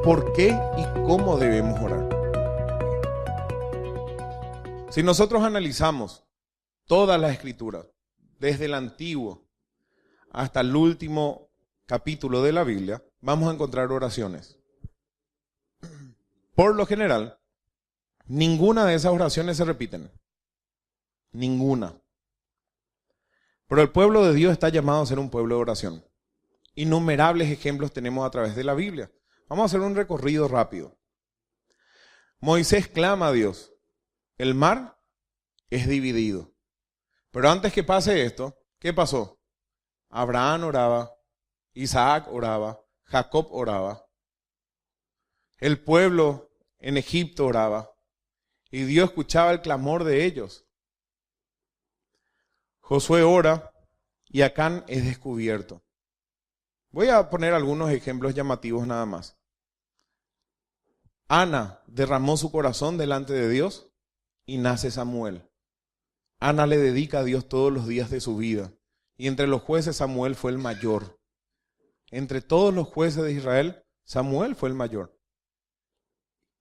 por qué y cómo debemos orar. Si nosotros analizamos todas las escrituras, desde el Antiguo hasta el último capítulo de la Biblia, vamos a encontrar oraciones. Por lo general, ninguna de esas oraciones se repiten. Ninguna. Pero el pueblo de Dios está llamado a ser un pueblo de oración. Innumerables ejemplos tenemos a través de la Biblia. Vamos a hacer un recorrido rápido. Moisés clama a Dios. El mar es dividido. Pero antes que pase esto, ¿qué pasó? Abraham oraba, Isaac oraba, Jacob oraba. El pueblo en Egipto oraba. Y Dios escuchaba el clamor de ellos. Josué ora y Acán es descubierto. Voy a poner algunos ejemplos llamativos nada más. Ana derramó su corazón delante de Dios y nace Samuel. Ana le dedica a Dios todos los días de su vida. Y entre los jueces Samuel fue el mayor. Entre todos los jueces de Israel, Samuel fue el mayor.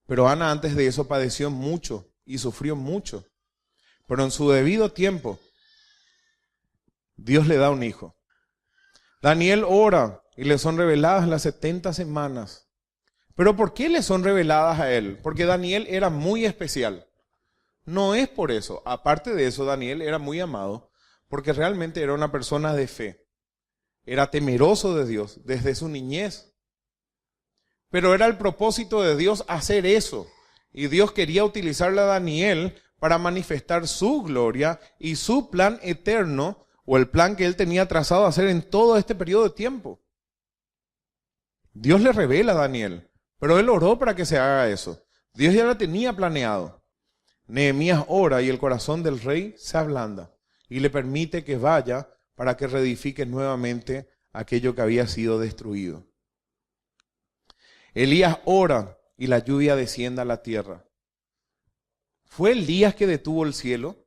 Pero Ana antes de eso padeció mucho y sufrió mucho. Pero en su debido tiempo, Dios le da un hijo. Daniel ora y le son reveladas las 70 semanas. ¿Pero por qué le son reveladas a él? Porque Daniel era muy especial. No es por eso. Aparte de eso, Daniel era muy amado porque realmente era una persona de fe. Era temeroso de Dios desde su niñez. Pero era el propósito de Dios hacer eso. Y Dios quería utilizarle a Daniel para manifestar su gloria y su plan eterno, o el plan que él tenía trazado a hacer en todo este periodo de tiempo. Dios le revela a Daniel, pero él oró para que se haga eso. Dios ya lo tenía planeado. Nehemías ora y el corazón del rey se ablanda y le permite que vaya para que reedifique nuevamente aquello que había sido destruido. Elías ora y la lluvia desciende a la tierra. ¿Fue Elías que detuvo el cielo?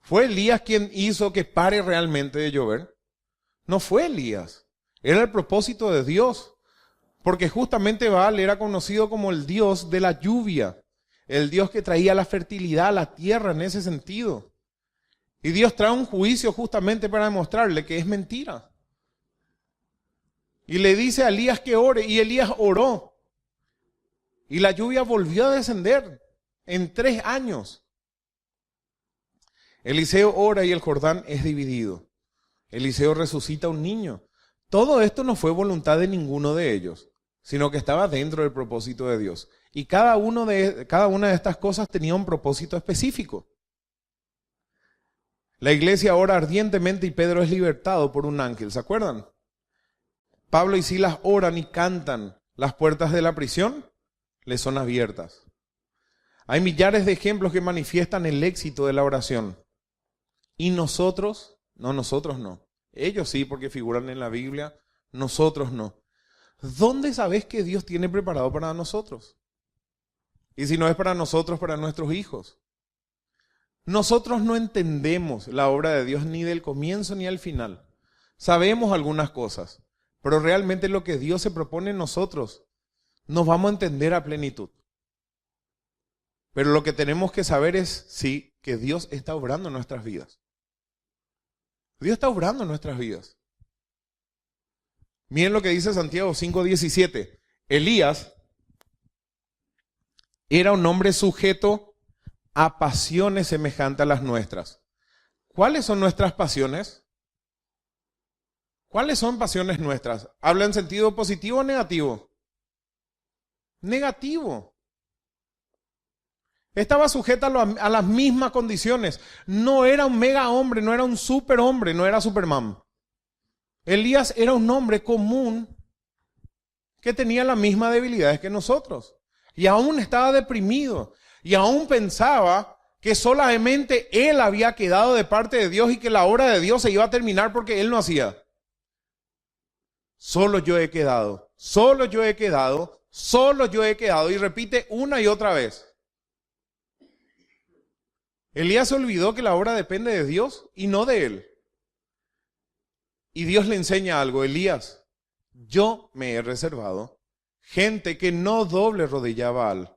¿Fue Elías quien hizo que pare realmente de llover? No fue Elías. Era el propósito de Dios. Porque justamente Baal era conocido como el Dios de la lluvia. El Dios que traía la fertilidad a la tierra en ese sentido. Y Dios trae un juicio justamente para demostrarle que es mentira. Y le dice a Elías que ore. Y Elías oró. Y la lluvia volvió a descender en 3 años. Eliseo ora y el Jordán es dividido. Eliseo resucita a un niño. Todo esto no fue voluntad de ninguno de ellos, sino que estaba dentro del propósito de Dios. Y cada una de estas cosas tenía un propósito específico. La iglesia ora ardientemente y Pedro es libertado por un ángel, ¿se acuerdan? Pablo y Silas oran y cantan. Las puertas de la prisión les son abiertas. Hay millares de ejemplos que manifiestan el éxito de la oración. Y nosotros no. Ellos sí, porque figuran en la Biblia, nosotros no. ¿Dónde sabes que Dios tiene preparado para nosotros? Y si no es para nosotros, para nuestros hijos. Nosotros no entendemos la obra de Dios ni del comienzo ni al final. Sabemos algunas cosas, pero realmente lo que Dios se propone en nosotros, nos vamos a entender a plenitud. Pero lo que tenemos que saber es, sí, que Dios está obrando en nuestras vidas. Dios está obrando en nuestras vidas. Miren lo que dice Santiago 5:17. Elías era un hombre sujeto a pasiones semejantes a las nuestras. ¿Cuáles son nuestras pasiones? ¿Cuáles son pasiones nuestras? ¿Habla en sentido positivo o negativo? Negativo. Estaba sujeta a las mismas condiciones. No era un mega hombre, no era un super hombre, no era Superman. Elías era un hombre común que tenía las mismas debilidades que nosotros. Y aún estaba deprimido. Y aún pensaba que solamente él había quedado de parte de Dios y que la obra de Dios se iba a terminar porque él no hacía. Solo yo he quedado, solo yo he quedado, solo yo he quedado. Y repite una y otra vez. Elías se olvidó que la obra depende de Dios y no de él. Y Dios le enseña algo. Elías, yo me he reservado gente que no doble rodilla a Baal,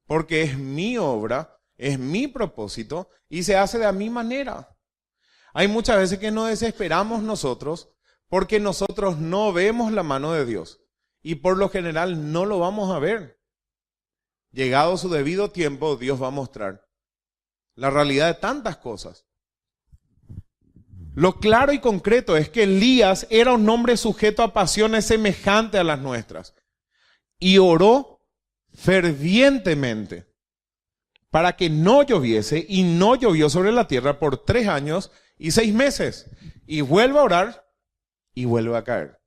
porque es mi obra, es mi propósito y se hace de a mi manera. Hay muchas veces que nos desesperamos nosotros porque nosotros no vemos la mano de Dios y por lo general no lo vamos a ver. Llegado su debido tiempo, Dios va a mostrar la realidad de tantas cosas. Lo claro y concreto es que Elías era un hombre sujeto a pasiones semejantes a las nuestras y oró fervientemente para que no lloviese, y no llovió sobre la tierra por 3 años y 6 meses. Y vuelve a orar y vuelve a caer.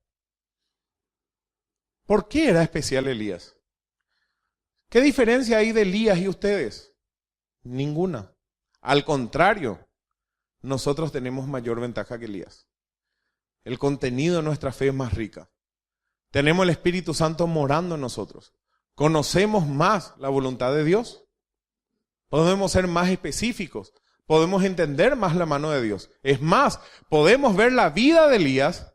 ¿Por qué era especial Elías? ¿Qué diferencia hay de Elías y ustedes? Ninguna. Al contrario, nosotros tenemos mayor ventaja que Elías. El contenido de nuestra fe es más rica. Tenemos el Espíritu Santo morando en nosotros. Conocemos más la voluntad de Dios. Podemos ser más específicos. Podemos entender más la mano de Dios. Es más, podemos ver la vida de Elías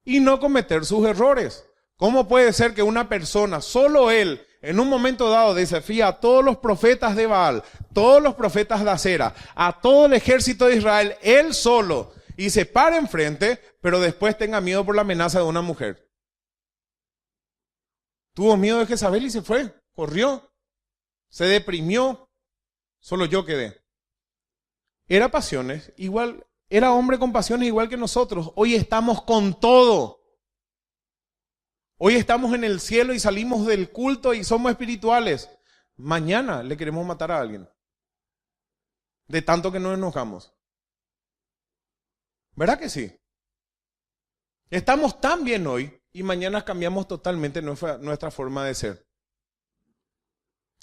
y no cometer sus errores. ¿Cómo puede ser que una persona, solo él, en un momento dado desafía a todos los profetas de Baal, todos los profetas de Acera, a todo el ejército de Israel, él solo, y se para enfrente, pero después tenga miedo por la amenaza de una mujer? Tuvo miedo de Jezabel y se fue, corrió, se deprimió, solo yo quedé. Era pasiones, igual, era hombre con pasiones igual que nosotros. Hoy estamos con todo. Hoy estamos en el cielo y salimos del culto y somos espirituales. Mañana le queremos matar a alguien. De tanto que nos enojamos. ¿Verdad que sí? Estamos tan bien hoy y mañana cambiamos totalmente nuestra forma de ser.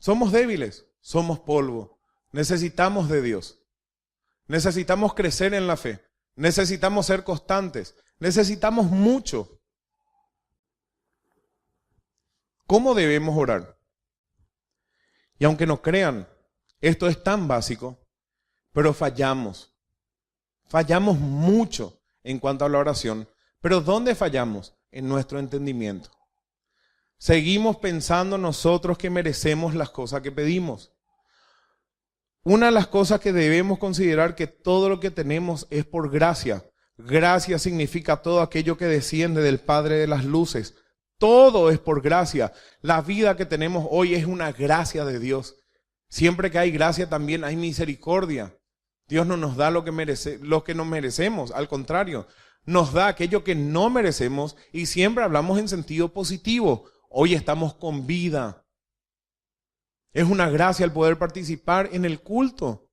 Somos débiles, somos polvo. Necesitamos de Dios. Necesitamos crecer en la fe. Necesitamos ser constantes. Necesitamos mucho. ¿Cómo debemos orar? Y aunque no crean, esto es tan básico, pero fallamos. Fallamos mucho en cuanto a la oración. Pero ¿dónde fallamos? En nuestro entendimiento. Seguimos pensando nosotros que merecemos las cosas que pedimos. Una de las cosas que debemos considerar que todo lo que tenemos es por gracia. Gracia significa todo aquello que desciende del Padre de las luces. Todo es por gracia. La vida que tenemos hoy es una gracia de Dios. Siempre que hay gracia también hay misericordia. Dios no nos da lo que no merecemos. Al contrario, nos da aquello que no merecemos y siempre hablamos en sentido positivo. Hoy estamos con vida. Es una gracia el poder participar en el culto.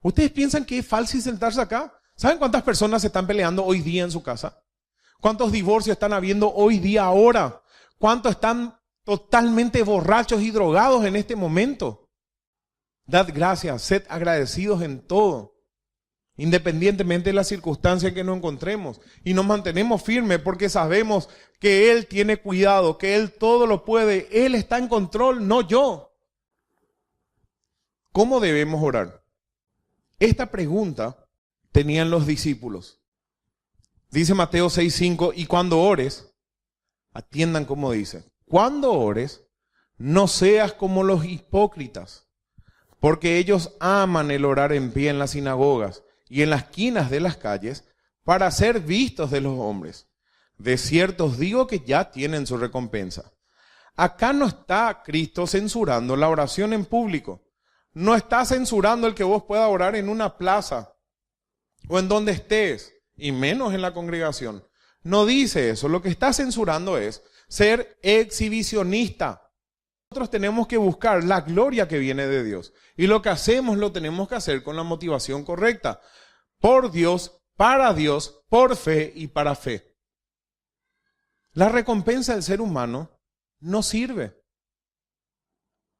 ¿Ustedes piensan que es fácil sentarse acá? ¿Saben cuántas personas se están peleando hoy día en su casa? ¿Cuántos divorcios están habiendo hoy día ahora? ¿Cuántos están totalmente borrachos y drogados en este momento? Dad gracias, sed agradecidos en todo, independientemente de las circunstancias en que nos encontremos. Y nos mantenemos firmes porque sabemos que Él tiene cuidado, que Él todo lo puede. Él está en control, no yo. ¿Cómo debemos orar? Esta pregunta tenían los discípulos. Dice Mateo 6:5, y cuando ores, atiendan como dice, cuando ores, no seas como los hipócritas, porque ellos aman el orar en pie en las sinagogas y en las esquinas de las calles para ser vistos de los hombres. De cierto os digo que ya tienen su recompensa. Acá no está Cristo censurando la oración en público. No está censurando el que vos puedas orar en una plaza o en donde estés, y menos en la congregación. No dice eso. Lo que está censurando es ser exhibicionista. Nosotros tenemos que buscar la gloria que viene de Dios. Y lo que hacemos lo tenemos que hacer con la motivación correcta. Por Dios, para Dios, por fe y para fe. La recompensa del ser humano no sirve.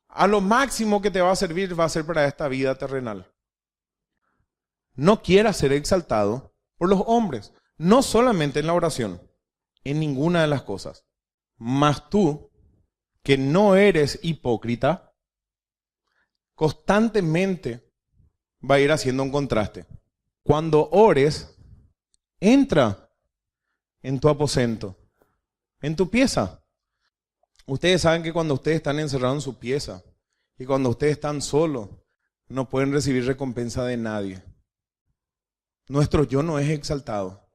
A lo máximo que te va a servir va a ser para esta vida terrenal. No quieras ser exaltado por los hombres, no solamente en la oración, en ninguna de las cosas. Mas tú, que no eres hipócrita, constantemente va a ir haciendo un contraste. Cuando ores, entra en tu aposento, en tu pieza. Ustedes saben que cuando ustedes están encerrados en su pieza y cuando ustedes están solos, no pueden recibir recompensa de nadie. Nuestro yo no es exaltado.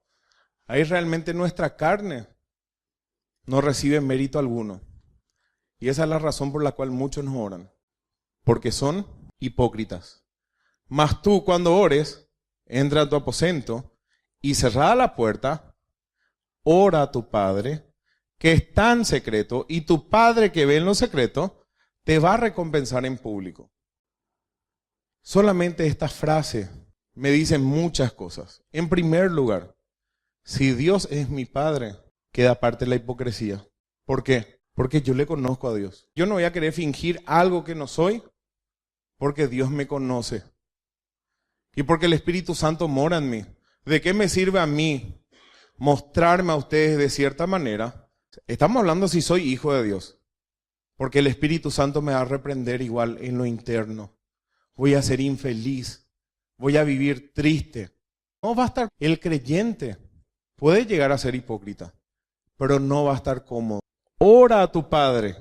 Ahí realmente nuestra carne no recibe mérito alguno. Y esa es la razón por la cual muchos no oran. Porque son hipócritas. Mas tú cuando ores, entra a tu aposento y cerrada la puerta, ora a tu Padre que está en secreto, y tu Padre que ve en lo secreto te va a recompensar en público. Solamente esta frase me dice muchas cosas. En primer lugar, si Dios es mi Padre, queda aparte la hipocresía. ¿Por qué? Porque yo le conozco a Dios. Yo no voy a querer fingir algo que no soy, porque Dios me conoce. Y porque el Espíritu Santo mora en mí. ¿De qué me sirve a mí mostrarme a ustedes de cierta manera? Estamos hablando si soy hijo de Dios. Porque el Espíritu Santo me va a reprender igual en lo interno. Voy a ser infeliz. Voy a vivir triste. No va a estar. El creyente puede llegar a ser hipócrita, pero no va a estar cómodo. Ora a tu Padre.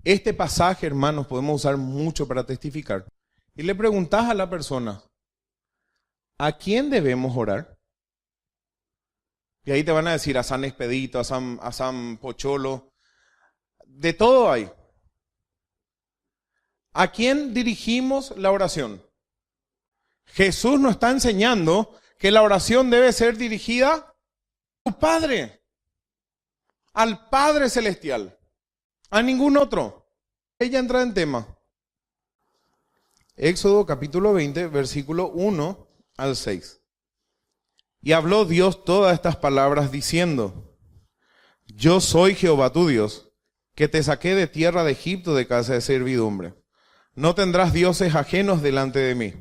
Este pasaje, hermanos, podemos usar mucho para testificar. Y le preguntás a la persona, ¿a quién debemos orar? Y ahí te van a decir a San Expedito, a San Pocholo. De todo hay. ¿A quién dirigimos la oración? Jesús nos está enseñando que la oración debe ser dirigida a tu Padre, al Padre Celestial, a ningún otro. Ella entra en tema. Éxodo capítulo 20, versículo 1 al 6. Y habló Dios todas estas palabras diciendo, yo soy Jehová tu Dios, que te saqué de tierra de Egipto de casa de servidumbre. No tendrás dioses ajenos delante de mí.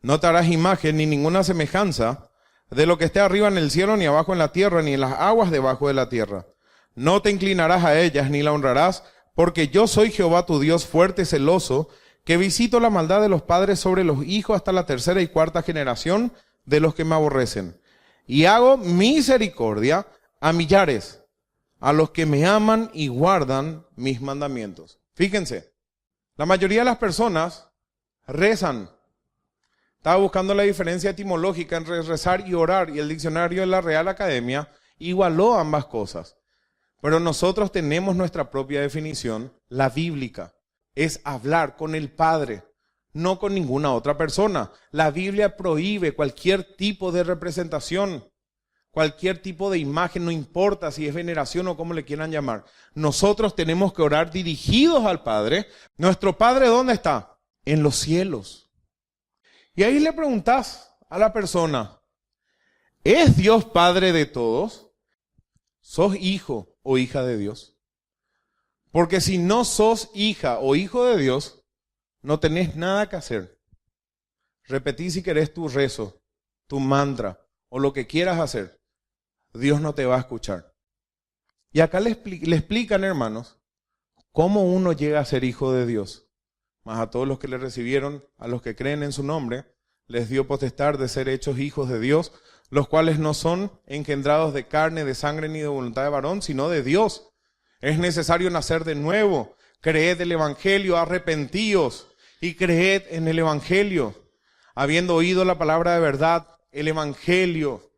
No te harás imagen ni ninguna semejanza de lo que esté arriba en el cielo, ni abajo en la tierra, ni en las aguas debajo de la tierra. No te inclinarás a ellas, ni la honrarás, porque yo soy Jehová tu Dios fuerte, celoso, que visito la maldad de los padres sobre los hijos hasta la tercera y cuarta generación de los que me aborrecen. Y hago misericordia a millares, a los que me aman y guardan mis mandamientos. Fíjense, la mayoría de las personas rezan. Estaba buscando la diferencia etimológica entre rezar y orar, y el diccionario de la Real Academia igualó ambas cosas. Pero nosotros tenemos nuestra propia definición, la bíblica. Es hablar con el Padre, no con ninguna otra persona. La Biblia prohíbe cualquier tipo de representación, cualquier tipo de imagen, no importa si es veneración o como le quieran llamar. Nosotros tenemos que orar dirigidos al Padre. ¿Nuestro Padre dónde está? En los cielos. Y ahí le preguntás a la persona, ¿es Dios Padre de todos? ¿Sos hijo o hija de Dios? Porque si no sos hija o hijo de Dios, no tenés nada que hacer. Repetí si querés tu rezo, tu mantra o lo que quieras hacer. Dios no te va a escuchar. Y acá le explican, hermanos, cómo uno llega a ser hijo de Dios. Mas a todos los que le recibieron, a los que creen en su nombre, les dio potestad de ser hechos hijos de Dios, los cuales no son engendrados de carne, de sangre ni de voluntad de varón, sino de Dios. Es necesario nacer de nuevo. Creed el Evangelio, arrepentíos y creed en el Evangelio. Habiendo oído la palabra de verdad, el Evangelio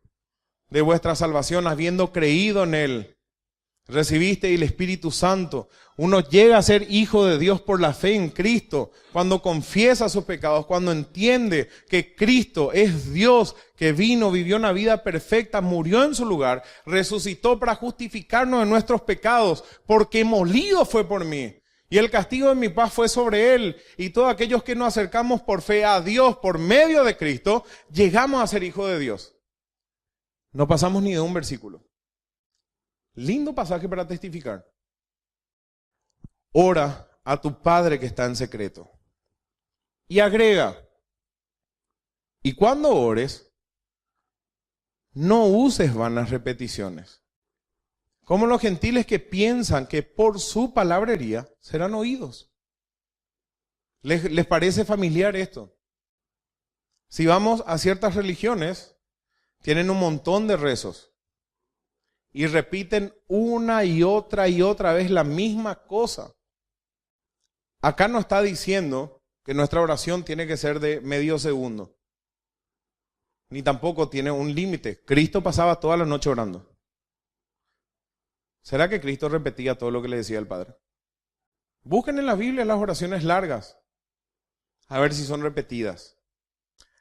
de vuestra salvación, habiendo creído en él, recibiste el Espíritu Santo. Uno llega a ser hijo de Dios por la fe en Cristo, cuando confiesa sus pecados, cuando entiende que Cristo es Dios, que vino, vivió una vida perfecta, murió en su lugar, resucitó para justificarnos de nuestros pecados, porque molido fue por mí. Y el castigo de mi paz fue sobre él. Y todos aquellos que nos acercamos por fe a Dios por medio de Cristo, llegamos a ser hijos de Dios. No pasamos ni de un versículo. Lindo pasaje para testificar. Ora a tu Padre que está en secreto. Y agrega, y cuando ores, no uses vanas repeticiones, como los gentiles que piensan que por su palabrería serán oídos. ¿Les parece familiar esto? Si vamos a ciertas religiones, tienen un montón de rezos. y repiten una y otra vez la misma cosa. Acá no está diciendo que nuestra oración tiene que ser de medio segundo, ni tampoco tiene un límite. Cristo pasaba toda la noche orando. ¿Será que Cristo repetía todo lo que le decía el Padre? Busquen en la Biblia las oraciones largas, a ver si son repetidas.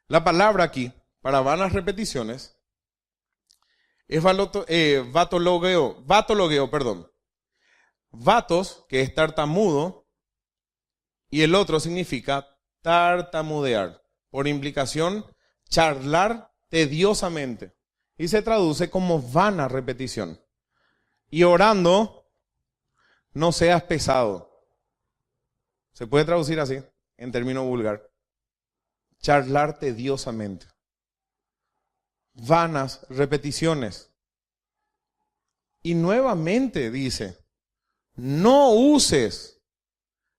La palabra aquí, para vanas repeticiones, es vatologeo. Vatos, que es tartamudo, y el otro significa tartamudear. Por implicación, charlar tediosamente. Y se traduce como vana repetición. Y orando, no seas pesado. Se puede traducir así, en término vulgar. Charlar tediosamente. Vanas repeticiones. Y nuevamente dice, no uses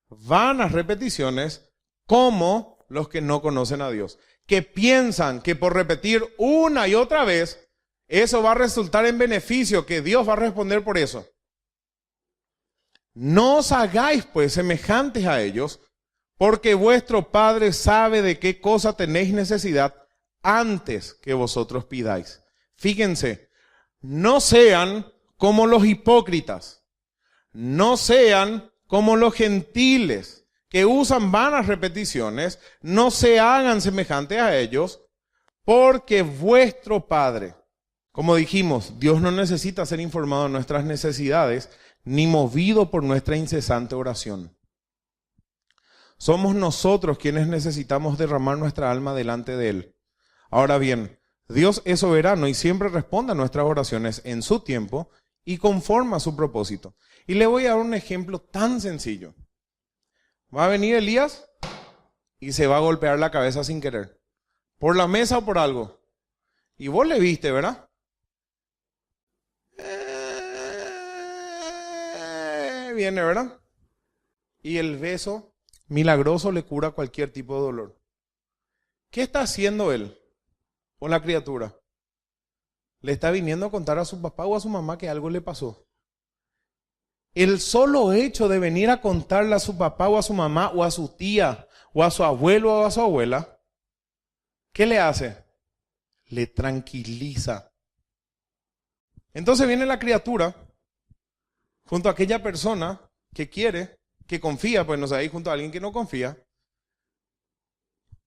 vanas repeticiones como los que no conocen a Dios, que piensan que por repetir una y otra vez, eso va a resultar en beneficio, que Dios va a responder por eso. No os hagáis pues semejantes a ellos, porque vuestro Padre sabe de qué cosa tenéis necesidad antes que vosotros pidáis. Fíjense, no sean como los hipócritas, no sean como los gentiles que usan vanas repeticiones, no se hagan semejantes a ellos, porque vuestro Padre, como dijimos, Dios no necesita ser informado de nuestras necesidades, ni movido por nuestra incesante oración. Somos nosotros quienes necesitamos derramar nuestra alma delante de Él. Ahora bien, Dios es soberano y siempre responde a nuestras oraciones en su tiempo y conforme a su propósito. Y le voy a dar un ejemplo tan sencillo. Va a venir Elías y se va a golpear la cabeza sin querer. Por la mesa o por algo. Y vos le viste, ¿verdad? Viene, ¿verdad? Y el beso milagroso le cura cualquier tipo de dolor. ¿Qué está haciendo él o la criatura? Le está viniendo a contar a su papá o a su mamá que algo le pasó. El solo hecho de venir a contarle a su papá o a su mamá o a su tía o a su abuelo o a su abuela, ¿qué le hace? Le tranquiliza. Entonces viene la criatura junto a aquella persona que quiere, que confía, pues no sé, ahí junto a alguien que no confía,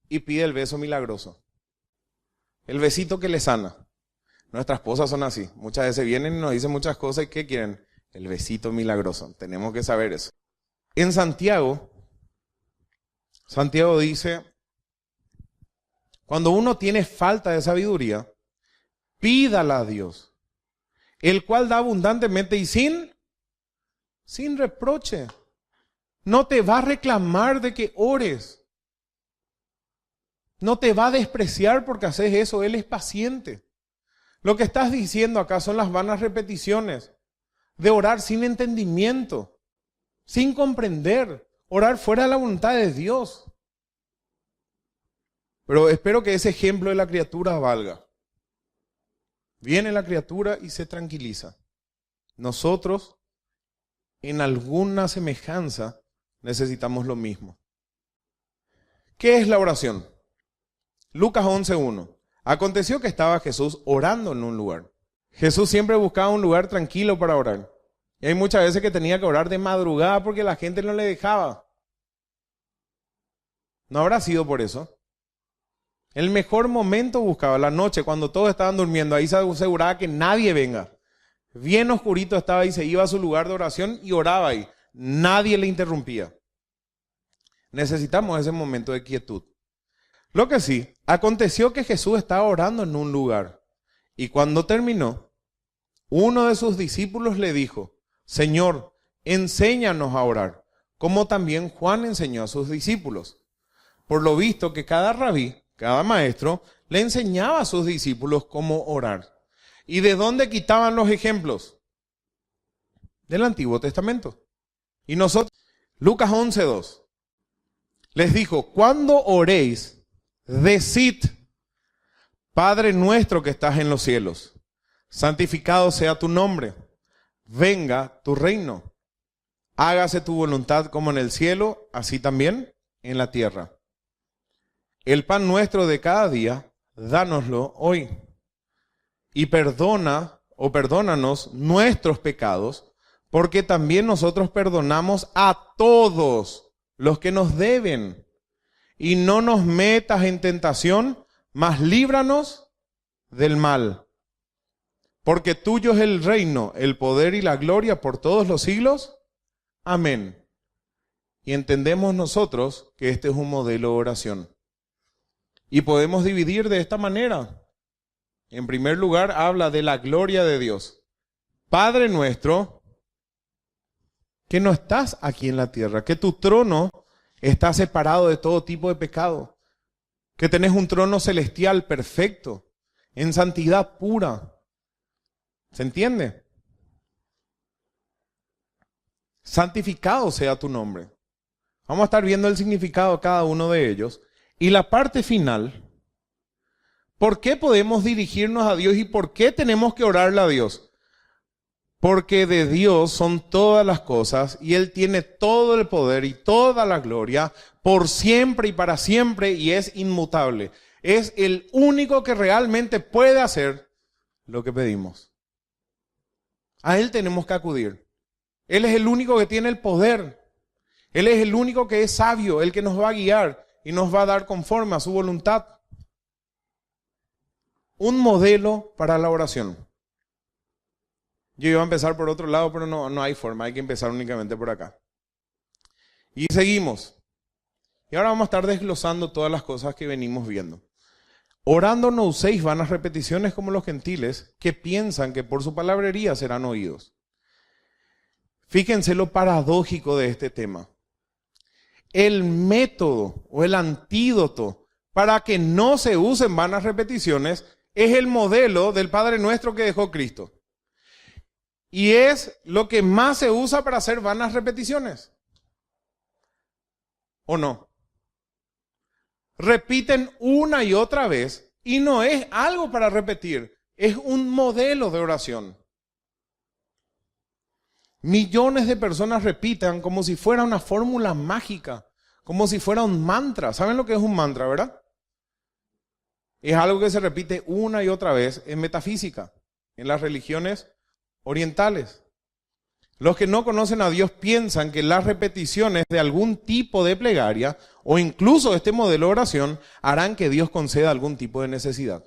y pide el beso milagroso. El besito que le sana. Nuestras esposas son así. Muchas veces vienen y nos dicen muchas cosas y ¿qué quieren? El besito milagroso. Tenemos que saber eso. En Santiago dice, cuando uno tiene falta de sabiduría, pídala a Dios, el cual da abundantemente y sin reproche. No te va a reclamar de que ores. No te va a despreciar porque haces eso. Él es paciente. Lo que estás diciendo acá son las vanas repeticiones de orar sin entendimiento, sin comprender, orar fuera de la voluntad de Dios. Pero espero que ese ejemplo de la criatura valga. Viene la criatura y se tranquiliza. Nosotros, en alguna semejanza, necesitamos lo mismo. ¿Qué es la oración? Lucas 11:1. Aconteció que estaba Jesús orando en un lugar. Jesús siempre buscaba un lugar tranquilo para orar. Y hay muchas veces que tenía que orar de madrugada porque la gente no le dejaba. ¿No habrá sido por eso? El mejor momento buscaba la noche, cuando todos estaban durmiendo. Ahí se aseguraba que nadie venga. Bien oscurito estaba y se iba a su lugar de oración y oraba ahí. Nadie le interrumpía. Necesitamos ese momento de quietud. Lo que sí, aconteció que Jesús estaba orando en un lugar. Y cuando terminó, uno de sus discípulos le dijo, Señor, enséñanos a orar, como también Juan enseñó a sus discípulos. Por lo visto que cada rabí, cada maestro, le enseñaba a sus discípulos cómo orar. ¿Y de dónde quitaban los ejemplos? Del Antiguo Testamento. Y nosotros, Lucas 11:2, les dijo, cuando oréis, decid, Padre nuestro que estás en los cielos, santificado sea tu nombre, venga tu reino, hágase tu voluntad como en el cielo, así también en la tierra. El pan nuestro de cada día, dánoslo hoy. Y perdónanos nuestros pecados, porque también nosotros perdonamos a todos los que nos deben. Y no nos metas en tentación, mas líbranos del mal. Porque tuyo es el reino, el poder y la gloria por todos los siglos. Amén. Y entendemos nosotros que este es un modelo de oración. Y podemos dividir de esta manera. En primer lugar, habla de la gloria de Dios. Padre nuestro, que no estás aquí en la tierra, que tu trono está separado de todo tipo de pecado, que tenés un trono celestial perfecto, en santidad pura. ¿Se entiende? Santificado sea tu nombre. Vamos a estar viendo el significado de cada uno de ellos. Y la parte final, ¿por qué podemos dirigirnos a Dios y por qué tenemos que orarle a Dios? Porque de Dios son todas las cosas y Él tiene todo el poder y toda la gloria por siempre y para siempre y es inmutable. Es el único que realmente puede hacer lo que pedimos. A Él tenemos que acudir. Él es el único que tiene el poder. Él es el único que es sabio, el que nos va a guiar y nos va a dar conforme a su voluntad. Un modelo para la oración. Yo iba a empezar por otro lado, pero no hay forma, hay que empezar únicamente por acá. Y seguimos. Y ahora vamos a estar desglosando todas las cosas que venimos viendo. Orando no uséis vanas repeticiones como los gentiles, que piensan que por su palabrería serán oídos. Fíjense lo paradójico de este tema. El método o el antídoto para que no se usen vanas repeticiones es el modelo del Padre Nuestro que dejó Cristo. Y es lo que más se usa para hacer vanas repeticiones. ¿O no? Repiten una y otra vez y no es algo para repetir, es un modelo de oración. Millones de personas repitan como si fuera una fórmula mágica, como si fuera un mantra. ¿Saben lo que es un mantra, verdad? Es algo que se repite una y otra vez en metafísica, en las religiones orientales. Los que no conocen a Dios piensan que las repeticiones de algún tipo de plegaria o incluso este modelo de oración harán que Dios conceda algún tipo de necesidad.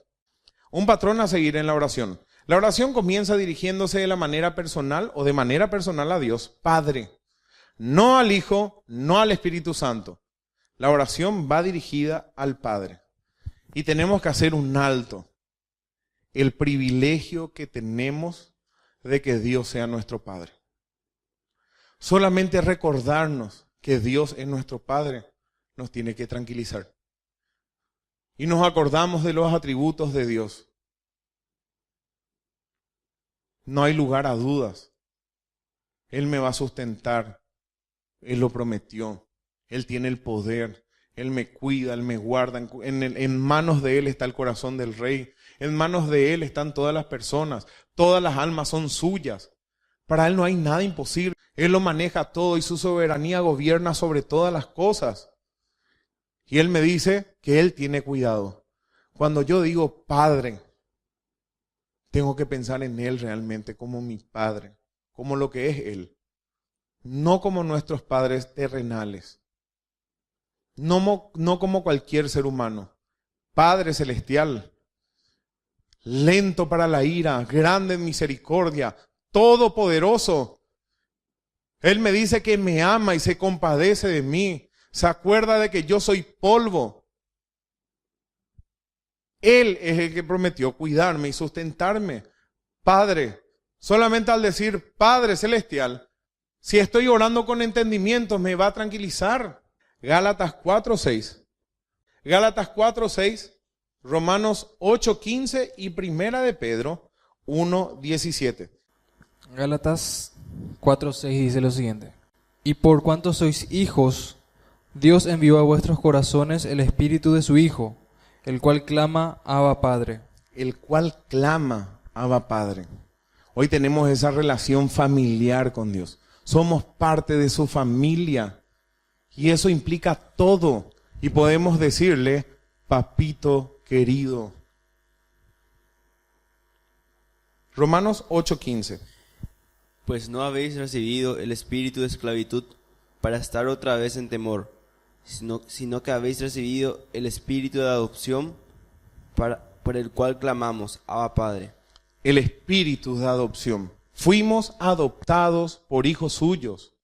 Un patrón a seguir en la oración. La oración comienza dirigiéndose de la manera personal o de manera personal a Dios, Padre. No al Hijo, no al Espíritu Santo. La oración va dirigida al Padre. Y tenemos que hacer un alto. El privilegio que tenemos de que Dios sea nuestro Padre. Solamente recordarnos que Dios es nuestro Padre nos tiene que tranquilizar. Y nos acordamos de los atributos de Dios. No hay lugar a dudas. Él me va a sustentar. Él lo prometió. Él tiene el poder. Él me cuida, Él me guarda. En manos de Él está el corazón del Rey. En manos de Él están todas las personas. Todas las almas son suyas. Para Él no hay nada imposible. Él lo maneja todo y su soberanía gobierna sobre todas las cosas. Y Él me dice que Él tiene cuidado. Cuando yo digo Padre, tengo que pensar en Él realmente como mi Padre, como lo que es Él. No como nuestros padres terrenales. No como cualquier ser humano. Padre celestial, lento para la ira, grande en misericordia, todopoderoso. Él me dice que me ama y se compadece de mí. Se acuerda de que yo soy polvo. Él es el que prometió cuidarme y sustentarme. Padre, solamente al decir Padre celestial, si estoy orando con entendimiento, me va a tranquilizar. Gálatas 4:6. Gálatas 4:6, Romanos 8:15 y Primera de Pedro 1:17. Gálatas 4:6 dice lo siguiente: Y por cuanto sois hijos, Dios envió a vuestros corazones el espíritu de su Hijo, el cual clama, Abba Padre. El cual clama, Abba Padre. Hoy tenemos esa relación familiar con Dios. Somos parte de su familia. Y eso implica todo. Y podemos decirle, papito querido. Romanos 8:15. Pues no habéis recibido el espíritu de esclavitud para estar otra vez en temor, sino que habéis recibido el espíritu de adopción por el cual clamamos, Abba Padre. El espíritu de adopción. Fuimos adoptados por hijos suyos.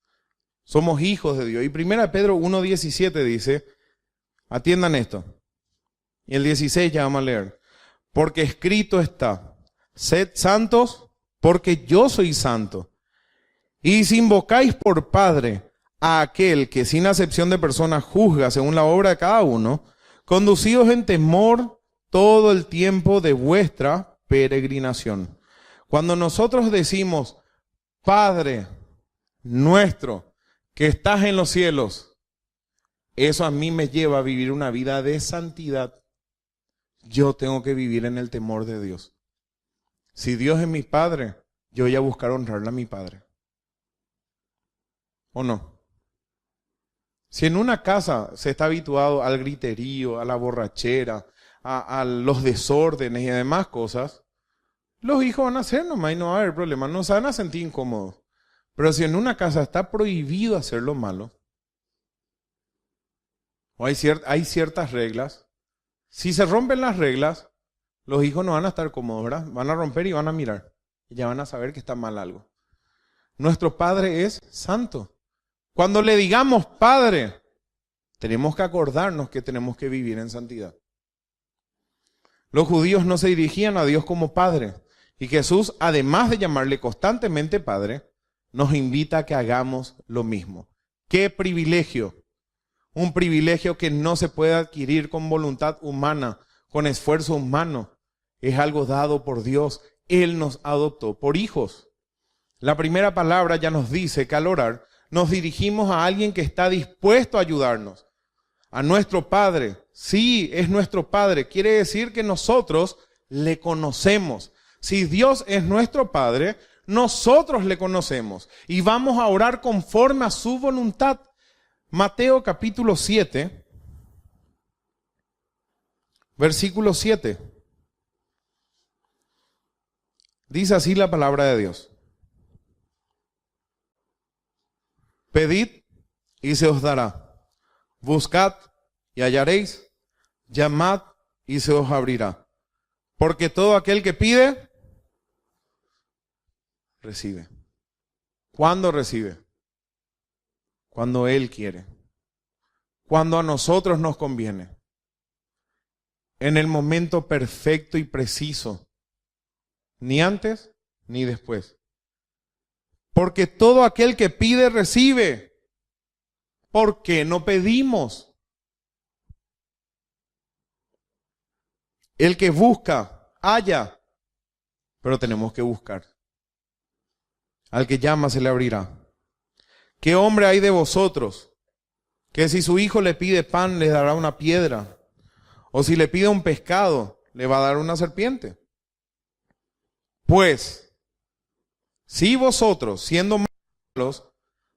Somos hijos de Dios. Y 1 Pedro 1:17 dice, atiendan esto. Y el 16 ya vamos a leer. Porque escrito está, sed santos porque yo soy santo. Y si invocáis por Padre a aquel que sin acepción de personas juzga según la obra de cada uno, conducidos en temor todo el tiempo de vuestra peregrinación. Cuando nosotros decimos, Padre nuestro que estás en los cielos, eso a mí me lleva a vivir una vida de santidad. Yo tengo que vivir en el temor de Dios. Si Dios es mi Padre, yo voy a buscar honrarle a mi Padre. ¿O no? Si en una casa se está habituado al griterío, a la borrachera, a los desórdenes y demás cosas, los hijos van a hacer nomás y no va a haber problema, no se van a sentir incómodos. Pero si en una casa está prohibido hacer lo malo, o hay ciertas reglas, si se rompen las reglas, los hijos no van a estar cómodos, ¿verdad? Van a romper y van a mirar. Y ya van a saber que está mal algo. Nuestro Padre es santo. Cuando le digamos Padre, tenemos que acordarnos que tenemos que vivir en santidad. Los judíos no se dirigían a Dios como Padre. Y Jesús, además de llamarle constantemente Padre, nos invita a que hagamos lo mismo. ¡Qué privilegio! Un privilegio que no se puede adquirir con voluntad humana, con esfuerzo humano. Es algo dado por Dios. Él nos adoptó por hijos. La primera palabra ya nos dice que al orar nos dirigimos a alguien que está dispuesto a ayudarnos. A nuestro Padre. Sí, es nuestro Padre. Quiere decir que nosotros le conocemos. Si Dios es nuestro Padre, nosotros le conocemos. Y vamos a orar conforme a su voluntad. Mateo capítulo 7, versículo 7. Dice así la palabra de Dios. Pedid y se os dará. Buscad y hallaréis. Llamad y se os abrirá. Porque todo aquel que pide, recibe. ¿Cuándo recibe? Cuando Él quiere. Cuando a nosotros nos conviene. En el momento perfecto y preciso. Ni antes ni después. Porque todo aquel que pide, recibe. ¿Por qué no pedimos? El que busca, halla. Pero tenemos que buscar. Al que llama se le abrirá. ¿Qué hombre hay de vosotros que si su hijo le pide pan le dará una piedra? O si le pide un pescado le va a dar una serpiente? Pues, si vosotros, siendo malos,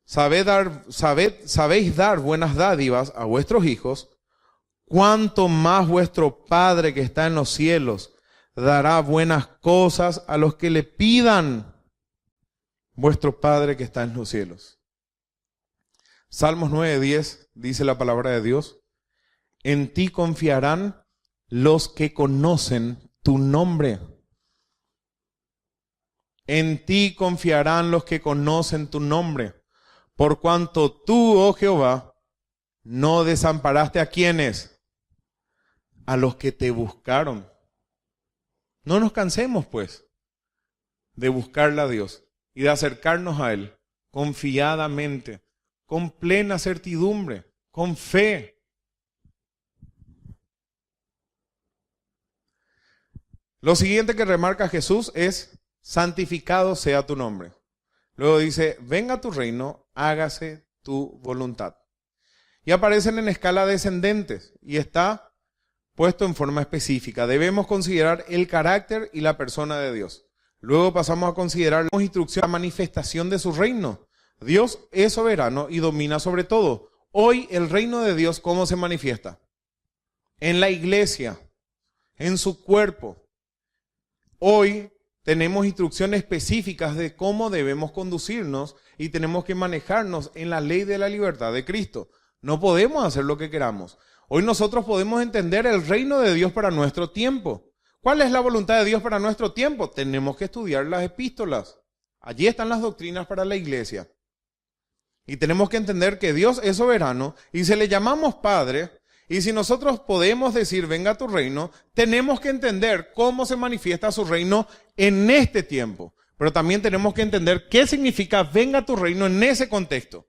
sabéis dar buenas dádivas a vuestros hijos, ¿cuánto más vuestro Padre que está en los cielos dará buenas cosas a los que le pidan? Vuestro Padre que está en los cielos. Salmos 9:10 dice la palabra de Dios. En ti confiarán los que conocen tu nombre. En ti confiarán los que conocen tu nombre. Por cuanto tú, oh Jehová, no desamparaste a quienes, a los que te buscaron. No nos cansemos, pues, de buscarle a Dios y de acercarnos a Él confiadamente, con plena certidumbre, con fe. Lo siguiente que remarca Jesús es, santificado sea tu nombre. Luego dice, venga tu reino, hágase tu voluntad. Y aparecen en escala descendentes y está puesto en forma específica. Debemos considerar el carácter y la persona de Dios. Luego pasamos a considerar la instrucción, la manifestación de su reino. Dios es soberano y domina sobre todo. Hoy el reino de Dios, ¿cómo se manifiesta? En la iglesia, en su cuerpo. Hoy tenemos instrucciones específicas de cómo debemos conducirnos y tenemos que manejarnos en la ley de la libertad de Cristo. No podemos hacer lo que queramos. Hoy nosotros podemos entender el reino de Dios para nuestro tiempo. ¿Cuál es la voluntad de Dios para nuestro tiempo? Tenemos que estudiar las epístolas. Allí están las doctrinas para la iglesia. Y tenemos que entender que Dios es soberano y se le llamamos Padre. Y si nosotros podemos decir, venga tu reino, tenemos que entender cómo se manifiesta su reino en este tiempo. Pero también tenemos que entender qué significa venga tu reino en ese contexto.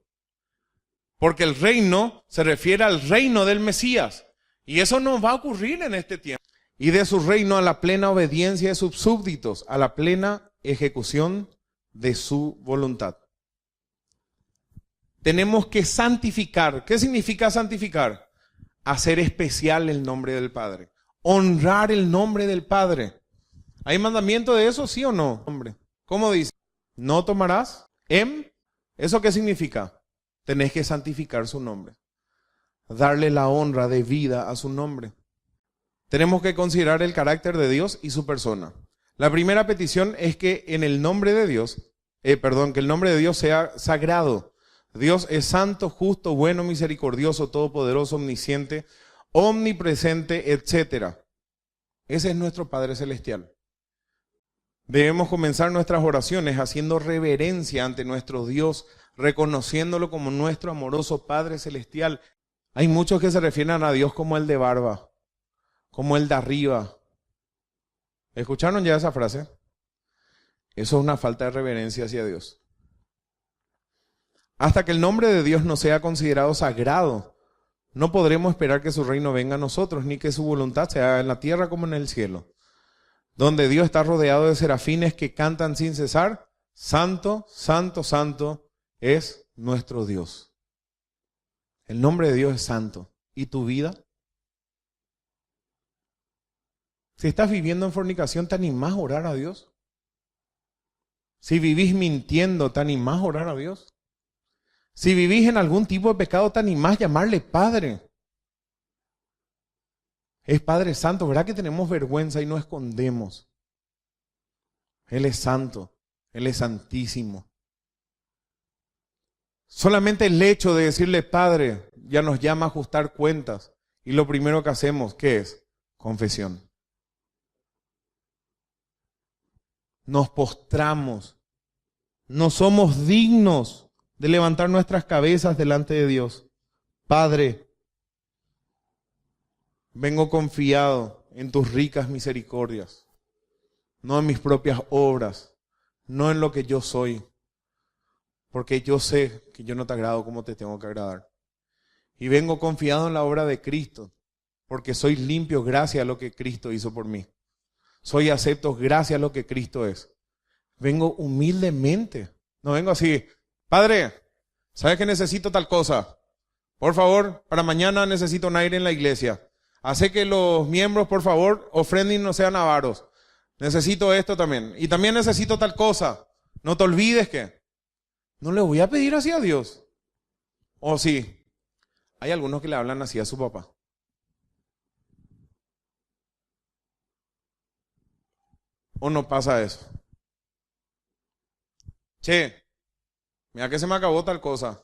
Porque el reino se refiere al reino del Mesías. Y eso no va a ocurrir en este tiempo. Y de su reino a la plena obediencia de sus súbditos, a la plena ejecución de su voluntad. Tenemos que santificar. ¿Qué significa santificar? Hacer especial el nombre del Padre. Honrar el nombre del Padre. ¿Hay mandamiento de eso, sí o no? Hombre, ¿cómo dice? ¿No tomarás? ¿Eso qué significa? Tenés que santificar su nombre. Darle la honra de vida a su nombre. Tenemos que considerar el carácter de Dios y su persona. La primera petición es que en el nombre de Dios, que el nombre de Dios sea sagrado. Dios es santo, justo, bueno, misericordioso, todopoderoso, omnisciente, omnipresente, etc. Ese es nuestro Padre Celestial. Debemos comenzar nuestras oraciones haciendo reverencia ante nuestro Dios, reconociéndolo como nuestro amoroso Padre Celestial. Hay muchos que se refieren a Dios como el de barba, como el de arriba. ¿Escucharon ya esa frase? Eso es una falta de reverencia hacia Dios. Hasta que el nombre de Dios no sea considerado sagrado, no podremos esperar que su reino venga a nosotros, ni que su voluntad se haga en la tierra como en el cielo. Donde Dios está rodeado de serafines que cantan sin cesar, santo, santo, santo es nuestro Dios. El nombre de Dios es santo. ¿Y tu vida? Si estás viviendo en fornicación, ¿te animás a orar a Dios? Si vivís mintiendo, ¿te animás a orar a Dios? Si vivís en algún tipo de pecado, ¿te animás a llamarle Padre? Es Padre Santo, ¿verdad que tenemos vergüenza y no escondemos? Él es santo, Él es santísimo. Solamente el hecho de decirle Padre ya nos llama a ajustar cuentas. Y lo primero que hacemos, ¿qué es? Confesión. Nos postramos. No somos dignos de levantar nuestras cabezas delante de Dios. Padre, vengo confiado en tus ricas misericordias, no en mis propias obras, no en lo que yo soy, porque yo sé que yo no te agrado como te tengo que agradar. Y vengo confiado en la obra de Cristo, porque soy limpio gracias a lo que Cristo hizo por mí. Soy acepto gracias a lo que Cristo es. Vengo humildemente, no vengo así. Padre, ¿sabes que necesito tal cosa? Por favor, para mañana necesito un aire en la iglesia. Hace que los miembros, por favor, ofrenden y no sean avaros. Necesito esto también. Y también necesito tal cosa. No te olvides que no le voy a pedir así a Dios. ¿O sí? Hay algunos que le hablan así a su papá. ¿O no pasa eso? Che, mira que se me acabó tal cosa.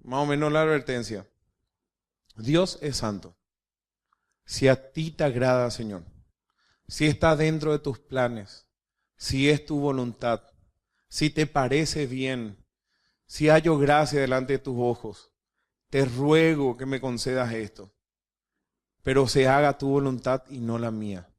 Más o menos la advertencia. Dios es santo. Si a ti te agrada, Señor, si está dentro de tus planes, si es tu voluntad, si te parece bien, si hallo gracia delante de tus ojos, te ruego que me concedas esto, pero se haga tu voluntad y no la mía.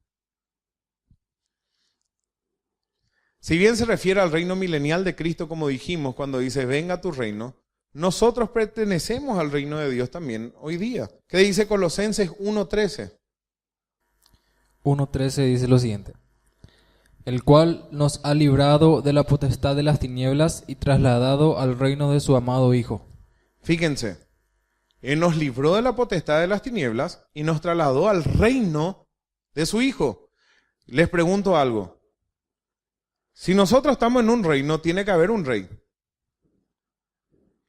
Si bien se refiere al reino milenial de Cristo, como dijimos, cuando dice, venga tu reino, nosotros pertenecemos al reino de Dios también hoy día. ¿Qué dice Colosenses 1:13? 1:13 dice lo siguiente: el cual nos ha librado de la potestad de las tinieblas y trasladado al reino de su amado Hijo. Fíjense, Él nos libró de la potestad de las tinieblas y nos trasladó al reino de su Hijo. Les pregunto algo. Si nosotros estamos en un reino, tiene que haber un rey.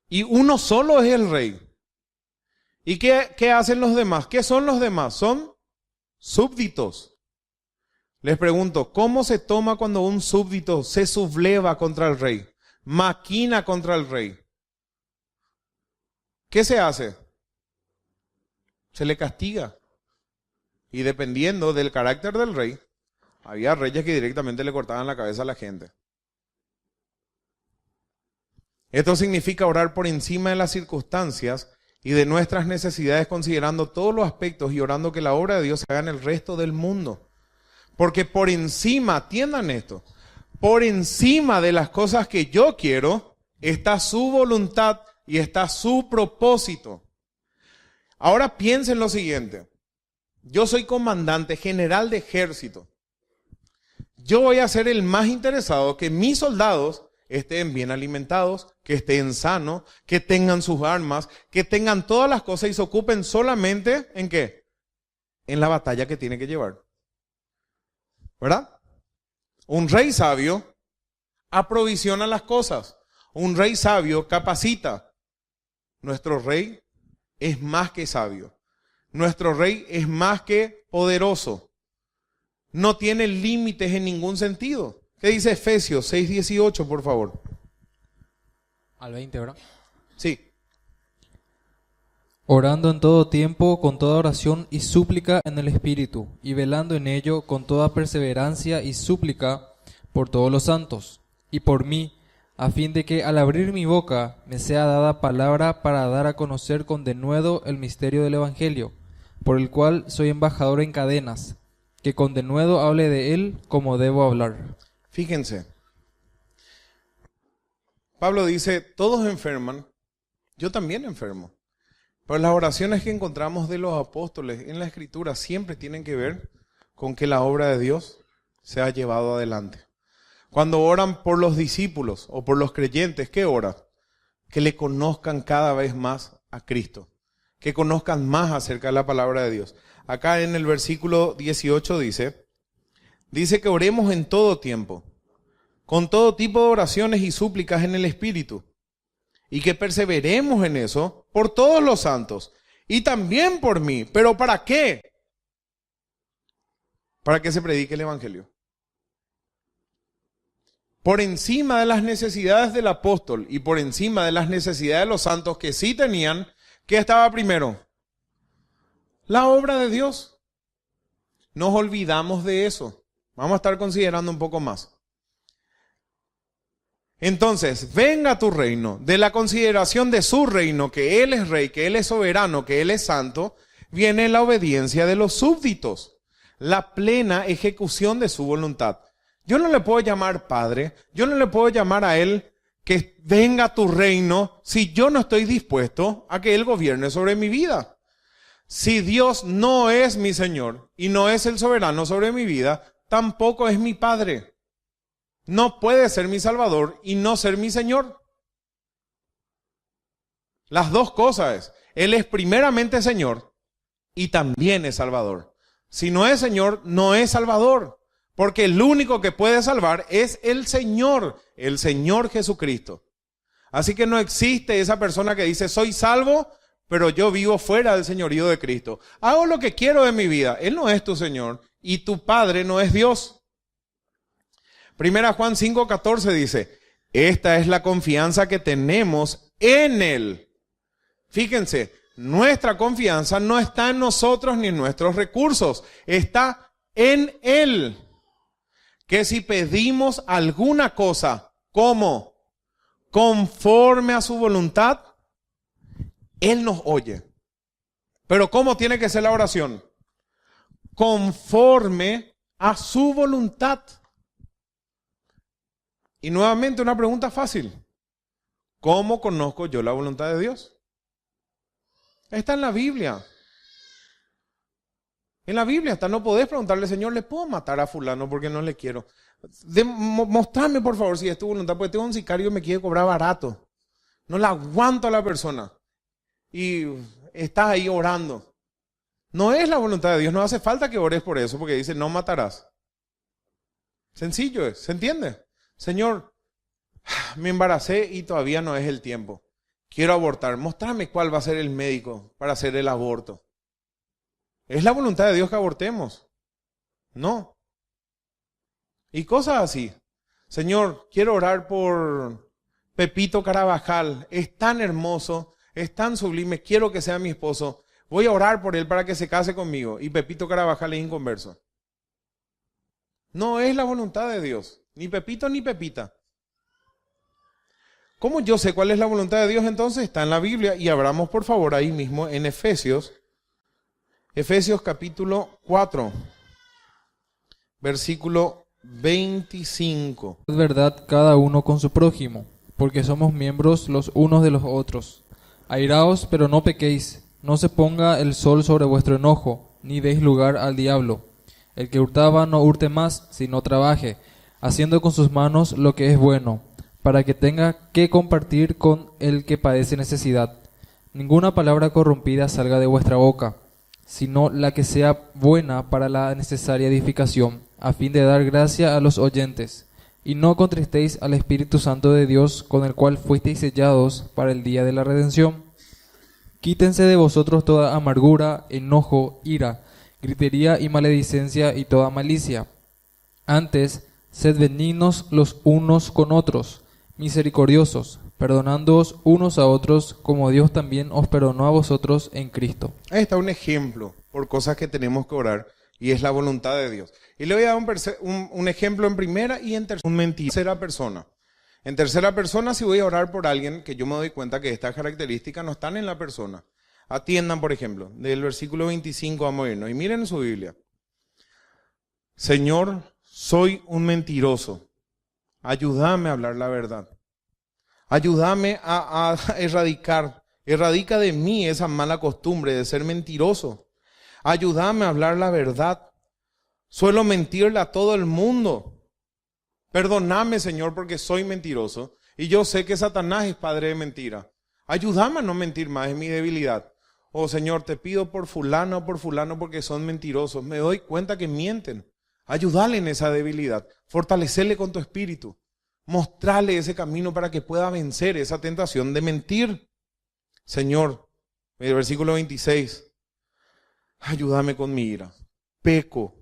Y uno solo es el rey. ¿Y qué hacen los demás? ¿Qué son los demás? Son súbditos. Les pregunto, ¿cómo se toma cuando un súbdito se subleva contra el rey? Maquina contra el rey. ¿Qué se hace? Se le castiga. Y dependiendo del carácter del rey, había reyes que directamente le cortaban la cabeza a la gente. Esto significa orar por encima de las circunstancias y de nuestras necesidades, considerando todos los aspectos y orando que la obra de Dios se haga en el resto del mundo. Porque por encima, atiendan esto, por encima de las cosas que yo quiero, está su voluntad y está su propósito. Ahora piensen lo siguiente. Yo soy comandante general de ejército. Yo voy a ser el más interesado que mis soldados estén bien alimentados, que estén sanos, que tengan sus armas, que tengan todas las cosas y se ocupen solamente ¿en qué? En la batalla que tiene que llevar. ¿Verdad? Un rey sabio aprovisiona las cosas. Un rey sabio capacita. Nuestro rey es más que sabio. Nuestro rey es más que poderoso. No tiene límites en ningún sentido. ¿Qué dice Efesios 6:18, por favor? Al 20, ¿verdad? Sí. Orando en todo tiempo, con toda oración y súplica en el Espíritu, y velando en ello con toda perseverancia y súplica por todos los santos, y por mí, a fin de que al abrir mi boca me sea dada palabra para dar a conocer con denuedo el misterio del Evangelio, por el cual soy embajador en cadenas, que con denuedo hable de él como debo hablar. Fíjense. Pablo dice, todos enferman, yo también enfermo. Pero las oraciones que encontramos de los apóstoles en la Escritura siempre tienen que ver con que la obra de Dios sea llevado adelante. Cuando oran por los discípulos o por los creyentes, ¿qué oran? Que le conozcan cada vez más a Cristo, que conozcan más acerca de la palabra de Dios. Acá en el versículo 18 dice que oremos en todo tiempo, con todo tipo de oraciones y súplicas en el Espíritu, y que perseveremos en eso por todos los santos, y también por mí. ¿Pero para qué? Para que se predique el Evangelio. Por encima de las necesidades del apóstol y por encima de las necesidades de los santos que sí tenían, ¿qué estaba primero? La obra de Dios. Nos olvidamos de eso. Vamos a estar considerando un poco más. Entonces, venga tu reino. De la consideración de su reino, que Él es rey, que Él es soberano, que Él es santo, viene la obediencia de los súbditos, la plena ejecución de su voluntad. Yo no le puedo llamar Padre, yo no le puedo llamar a Él que venga tu reino si yo no estoy dispuesto a que Él gobierne sobre mi vida. Si Dios no es mi Señor y no es el soberano sobre mi vida, tampoco es mi Padre. No puede ser mi Salvador y no ser mi Señor. Las dos cosas. Él es primeramente Señor y también es Salvador. Si no es Señor, no es Salvador. Porque el único que puede salvar es el Señor Jesucristo. Así que no existe esa persona que dice, soy salvo, pero yo vivo fuera del señorío de Cristo. Hago lo que quiero de mi vida. Él no es tu Señor y tu Padre no es Dios. Primera Juan 5:14 dice, esta es la confianza que tenemos en Él. Fíjense, nuestra confianza no está en nosotros ni en nuestros recursos, está en Él. Que si pedimos alguna cosa, ¿cómo? Conforme a su voluntad, Él nos oye. Pero ¿cómo tiene que ser la oración? Conforme a su voluntad. Y nuevamente una pregunta fácil. ¿Cómo conozco yo la voluntad de Dios? Está en la Biblia. En la Biblia está, no podés preguntarle, Señor, ¿le puedo matar a fulano porque no le quiero? Mostrame por favor si es tu voluntad, porque tengo un sicario que me quiere cobrar barato. No le aguanto a la persona. Y estás ahí orando. No es la voluntad de Dios, no hace falta que ores por eso, porque dice, no matarás. Sencillo es, ¿se entiende? Señor, me embaracé y todavía no es el tiempo. Quiero abortar. Mostrame cuál va a ser el médico para hacer el aborto. ¿Es la voluntad de Dios que abortemos? No. Y cosas así. Señor, quiero orar por Pepito Carabajal. Es tan hermoso, es tan sublime. Quiero que sea mi esposo. Voy a orar por él para que se case conmigo. Y Pepito Carabajal es inconverso. No es la voluntad de Dios. Ni Pepito ni Pepita. ¿Cómo yo sé cuál es la voluntad de Dios entonces? Está en la Biblia y abramos por favor ahí mismo en Efesios. Efesios capítulo 4, versículo 25. Es verdad cada uno con su prójimo, porque somos miembros los unos de los otros. Airaos, pero no pequéis, no se ponga el sol sobre vuestro enojo, ni deis lugar al diablo. El que hurtaba no hurte más, sino trabaje, haciendo con sus manos lo que es bueno, para que tenga que compartir con el que padece necesidad. Ninguna palabra corrompida salga de vuestra boca, sino la que sea buena para la necesaria edificación, a fin de dar gracia a los oyentes. Y no contristéis al Espíritu Santo de Dios, con el cual fuisteis sellados para el día de la redención. Quítense de vosotros toda amargura, enojo, ira, gritería y maledicencia y toda malicia. Antes, sed benignos los unos con otros, misericordiosos, perdonándoos unos a otros, como Dios también os perdonó a vosotros en Cristo. Ahí está un ejemplo por cosas que tenemos que orar y es la voluntad de Dios. Y le voy a dar un ejemplo en primera y en tercera persona. En tercera persona, si voy a orar por alguien que yo me doy cuenta que estas características no están en la persona. Atiendan, por ejemplo, del versículo 25 vamos a irnos. Y miren en su Biblia. Señor, soy un mentiroso. Ayúdame a hablar la verdad. Ayúdame a erradica de mí esa mala costumbre de ser mentiroso. Ayúdame a hablar la verdad. Suelo mentirle a todo el mundo. Perdóname, Señor, porque soy mentiroso. Y yo sé que Satanás es padre de mentira. Ayúdame a no mentir más, es mi debilidad. Oh, Señor, te pido por fulano o por fulano porque son mentirosos. Me doy cuenta que mienten. Ayúdale en esa debilidad. Fortalecerle con tu espíritu. Mostrarle ese camino para que pueda vencer esa tentación de mentir. Señor, el versículo 26. Ayúdame con mi ira. Peco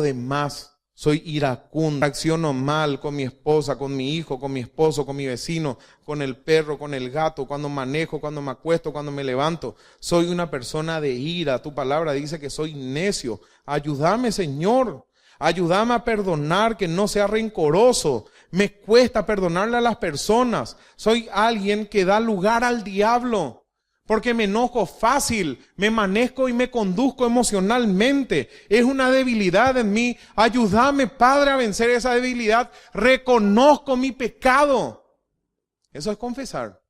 de más. Soy iracundo. Acciono mal con mi esposa, con mi hijo, con mi esposo, con mi vecino, con el perro, con el gato, cuando manejo, cuando me acuesto, cuando me levanto. Soy una persona de ira. Tu palabra dice que soy necio. Ayúdame, Señor. Ayúdame a perdonar, que no sea rencoroso. Me cuesta perdonarle a las personas. Soy alguien que da lugar al diablo. Porque me enojo fácil, me manejo y me conduzco emocionalmente. Es una debilidad en mí. Ayúdame, Padre, a vencer esa debilidad. Reconozco mi pecado. Eso es confesar.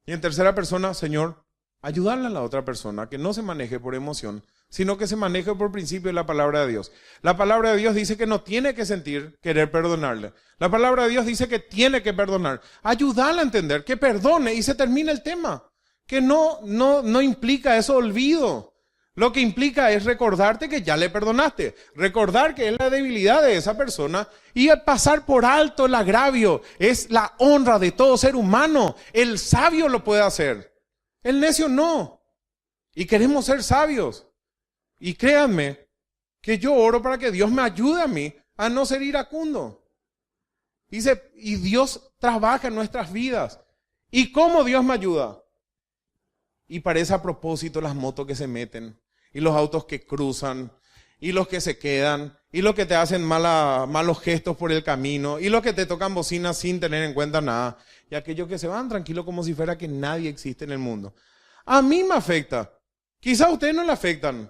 Y en tercera persona, Señor, ayudarle a la otra persona que no se maneje por emoción, sino que se maneje por principio de la palabra de Dios. La palabra de Dios dice que no tiene que sentir querer perdonarle. La palabra de Dios dice que tiene que perdonar. Ayudarle a entender que perdone y se termina el tema. Que no implica eso olvido. Lo que implica es recordarte que ya le perdonaste. Recordar que es la debilidad de esa persona y pasar por alto el agravio. Es la honra de todo ser humano. El sabio lo puede hacer. El necio no. Y queremos ser sabios. Y créanme que yo oro para que Dios me ayude a mí a no ser iracundo. Dice, y Dios trabaja en nuestras vidas. ¿Y cómo Dios me ayuda? Y parece a propósito las motos que se meten, y los autos que cruzan, y los que se quedan, y los que te hacen malos gestos por el camino, y los que te tocan bocinas sin tener en cuenta nada, y aquellos que se van tranquilos como si fuera que nadie existe en el mundo. A mí me afecta. Quizá a ustedes no le afectan.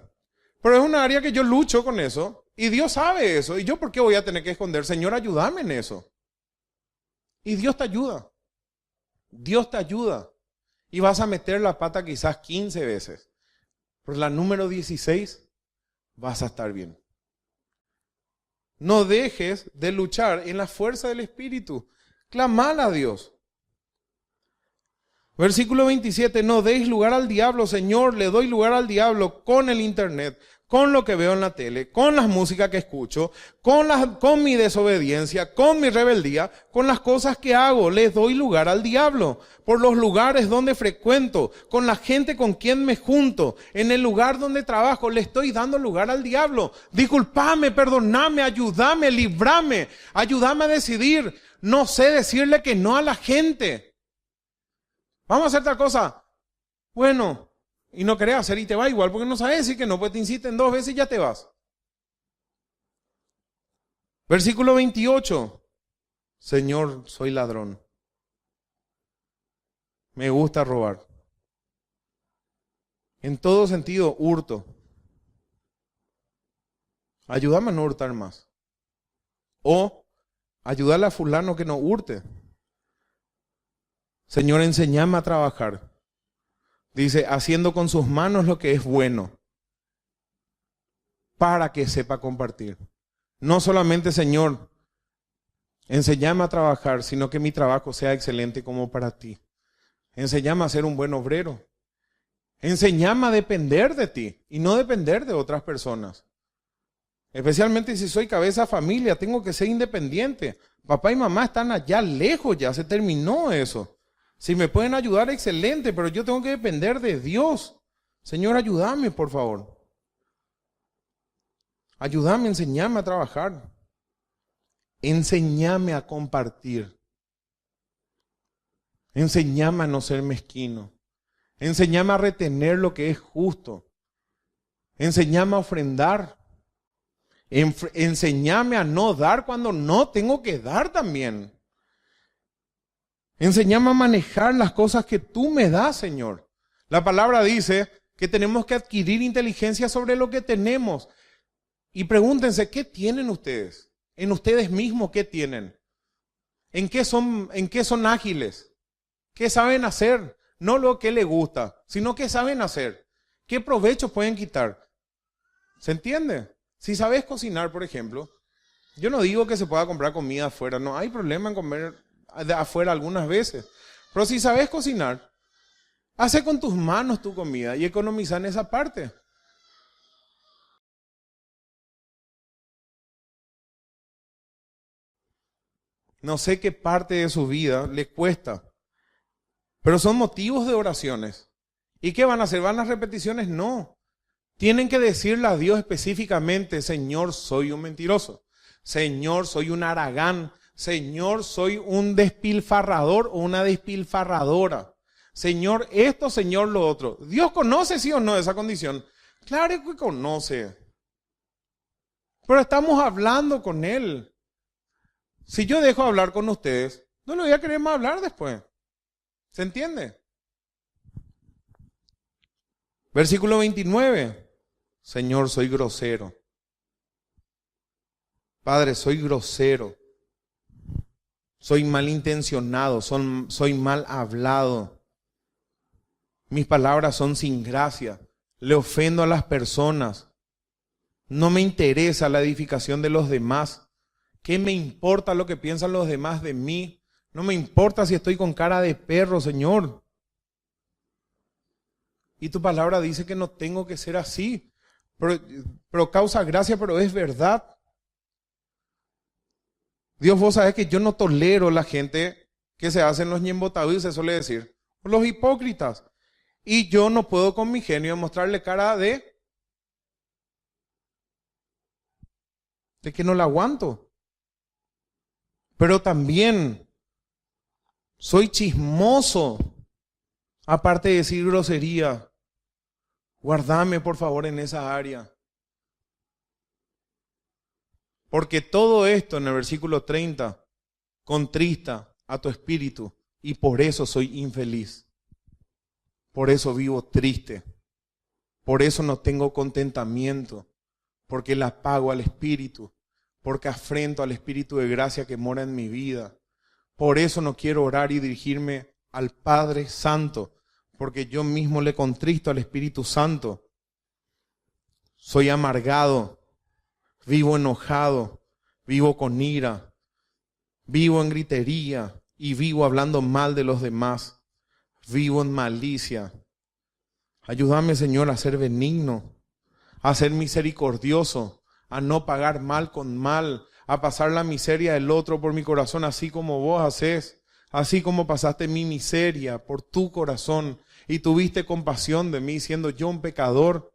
Pero es una área que yo lucho con eso. Y Dios sabe eso. ¿Y yo por qué voy a tener que esconder? Señor, ayúdame en eso. Y Dios te ayuda. Dios te ayuda. Y vas a meter la pata quizás 15 veces. Pero la número 16 vas a estar bien. No dejes de luchar en la fuerza del Espíritu. Clamar a Dios. Versículo 27. No deis lugar al diablo, Señor. Le doy lugar al diablo con el internet, con lo que veo en la tele, con las músicas que escucho, con mi desobediencia, con mi rebeldía, con las cosas que hago. Les doy lugar al diablo. Por los lugares donde frecuento, con la gente con quien me junto, en el lugar donde trabajo, le estoy dando lugar al diablo. Disculpame, perdoname, ayúdame, librame, ayúdame a decidir. No sé decirle que no a la gente. Vamos a hacer otra cosa. Bueno, y no querés hacer y te va igual porque no sabes decir que no, pues te insisten 2 veces y ya te vas. Versículo 28. Señor, soy ladrón. Me gusta robar. En todo sentido, hurto. Ayúdame a no hurtar más. O ayúdale a fulano que no hurte. Señor, enséñame a trabajar. Dice, haciendo con sus manos lo que es bueno, para que sepa compartir. No solamente, Señor, enséñame a trabajar, sino que mi trabajo sea excelente como para ti. Enséñame a ser un buen obrero. Enséñame a depender de ti y no depender de otras personas. Especialmente si soy cabeza de familia, tengo que ser independiente. Papá y mamá están allá lejos, ya se terminó eso. Si me pueden ayudar, excelente, pero yo tengo que depender de Dios. Señor, ayúdame, por favor. Ayúdame, enséñame a trabajar. Enséñame a compartir. Enséñame a no ser mezquino. Enséñame a retener lo que es justo. Enséñame a ofrendar. Enséñame a no dar cuando no tengo que dar también. Enséñame a manejar las cosas que tú me das, Señor. La palabra dice que tenemos que adquirir inteligencia sobre lo que tenemos. Y pregúntense, ¿qué tienen ustedes? En ustedes mismos, ¿qué tienen? ¿En qué son ágiles? ¿Qué saben hacer? No lo que les gusta, sino qué saben hacer. ¿Qué provecho pueden quitar? ¿Se entiende? Si sabes cocinar, por ejemplo, yo no digo que se pueda comprar comida afuera, no hay problema en comer afuera algunas veces. Pero si sabes cocinar, hace con tus manos tu comida y economiza en esa parte. No sé qué parte de su vida le cuesta, pero son motivos de oraciones. ¿Y qué van a hacer? ¿Van a repeticiones? No. Tienen que decirle a Dios específicamente, Señor, soy un mentiroso. Señor, soy un haragán. Señor, soy un despilfarrador o una despilfarradora. Señor, esto, Señor, lo otro. ¿Dios conoce, sí o no, esa condición? Claro que conoce. Pero estamos hablando con Él. Si yo dejo hablar con ustedes, no le voy a querer más hablar después. ¿Se entiende? Versículo 29. Señor, soy grosero. Padre, soy grosero. Soy malintencionado, soy mal hablado. Mis palabras son sin gracia. Le ofendo a las personas. No me interesa la edificación de los demás. ¿Qué me importa lo que piensan los demás de mí? No me importa si estoy con cara de perro, Señor. Y tu palabra dice que no tengo que ser así. Pero causa gracia, pero es verdad. Dios, vos sabés que yo no tolero la gente que se hacen los ñembotados, se suele decir. Los hipócritas. Y yo no puedo con mi genio mostrarle cara de que no la aguanto. Pero también soy chismoso. Aparte de decir grosería. Guardame por favor en esa área. Porque todo esto en el versículo 30 contrista a tu espíritu y por eso soy infeliz. Por eso vivo triste. Por eso no tengo contentamiento. Porque le apago al espíritu. Porque afrento al espíritu de gracia que mora en mi vida. Por eso no quiero orar y dirigirme al Padre Santo. Porque yo mismo le contristo al Espíritu Santo. Soy amargado. Vivo enojado, vivo con ira, vivo en gritería y vivo hablando mal de los demás. Vivo en malicia. Ayúdame, Señor, a ser benigno, a ser misericordioso, a no pagar mal con mal, a pasar la miseria del otro por mi corazón, así como vos haces, así como pasaste mi miseria por tu corazón y tuviste compasión de mí, siendo yo un pecador,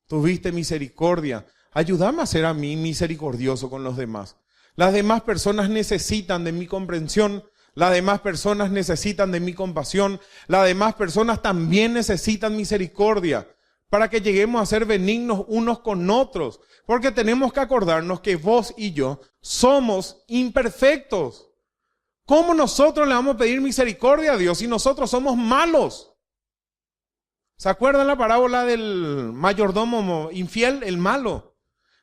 tuviste misericordia. Ayúdame a ser a mí misericordioso con los demás. Las demás personas necesitan de mi comprensión, las demás personas necesitan de mi compasión, las demás personas también necesitan misericordia para que lleguemos a ser benignos unos con otros. Porque tenemos que acordarnos que vos y yo somos imperfectos. ¿Cómo nosotros le vamos a pedir misericordia a Dios si nosotros somos malos? ¿Se acuerdan la parábola del mayordomo infiel, el malo?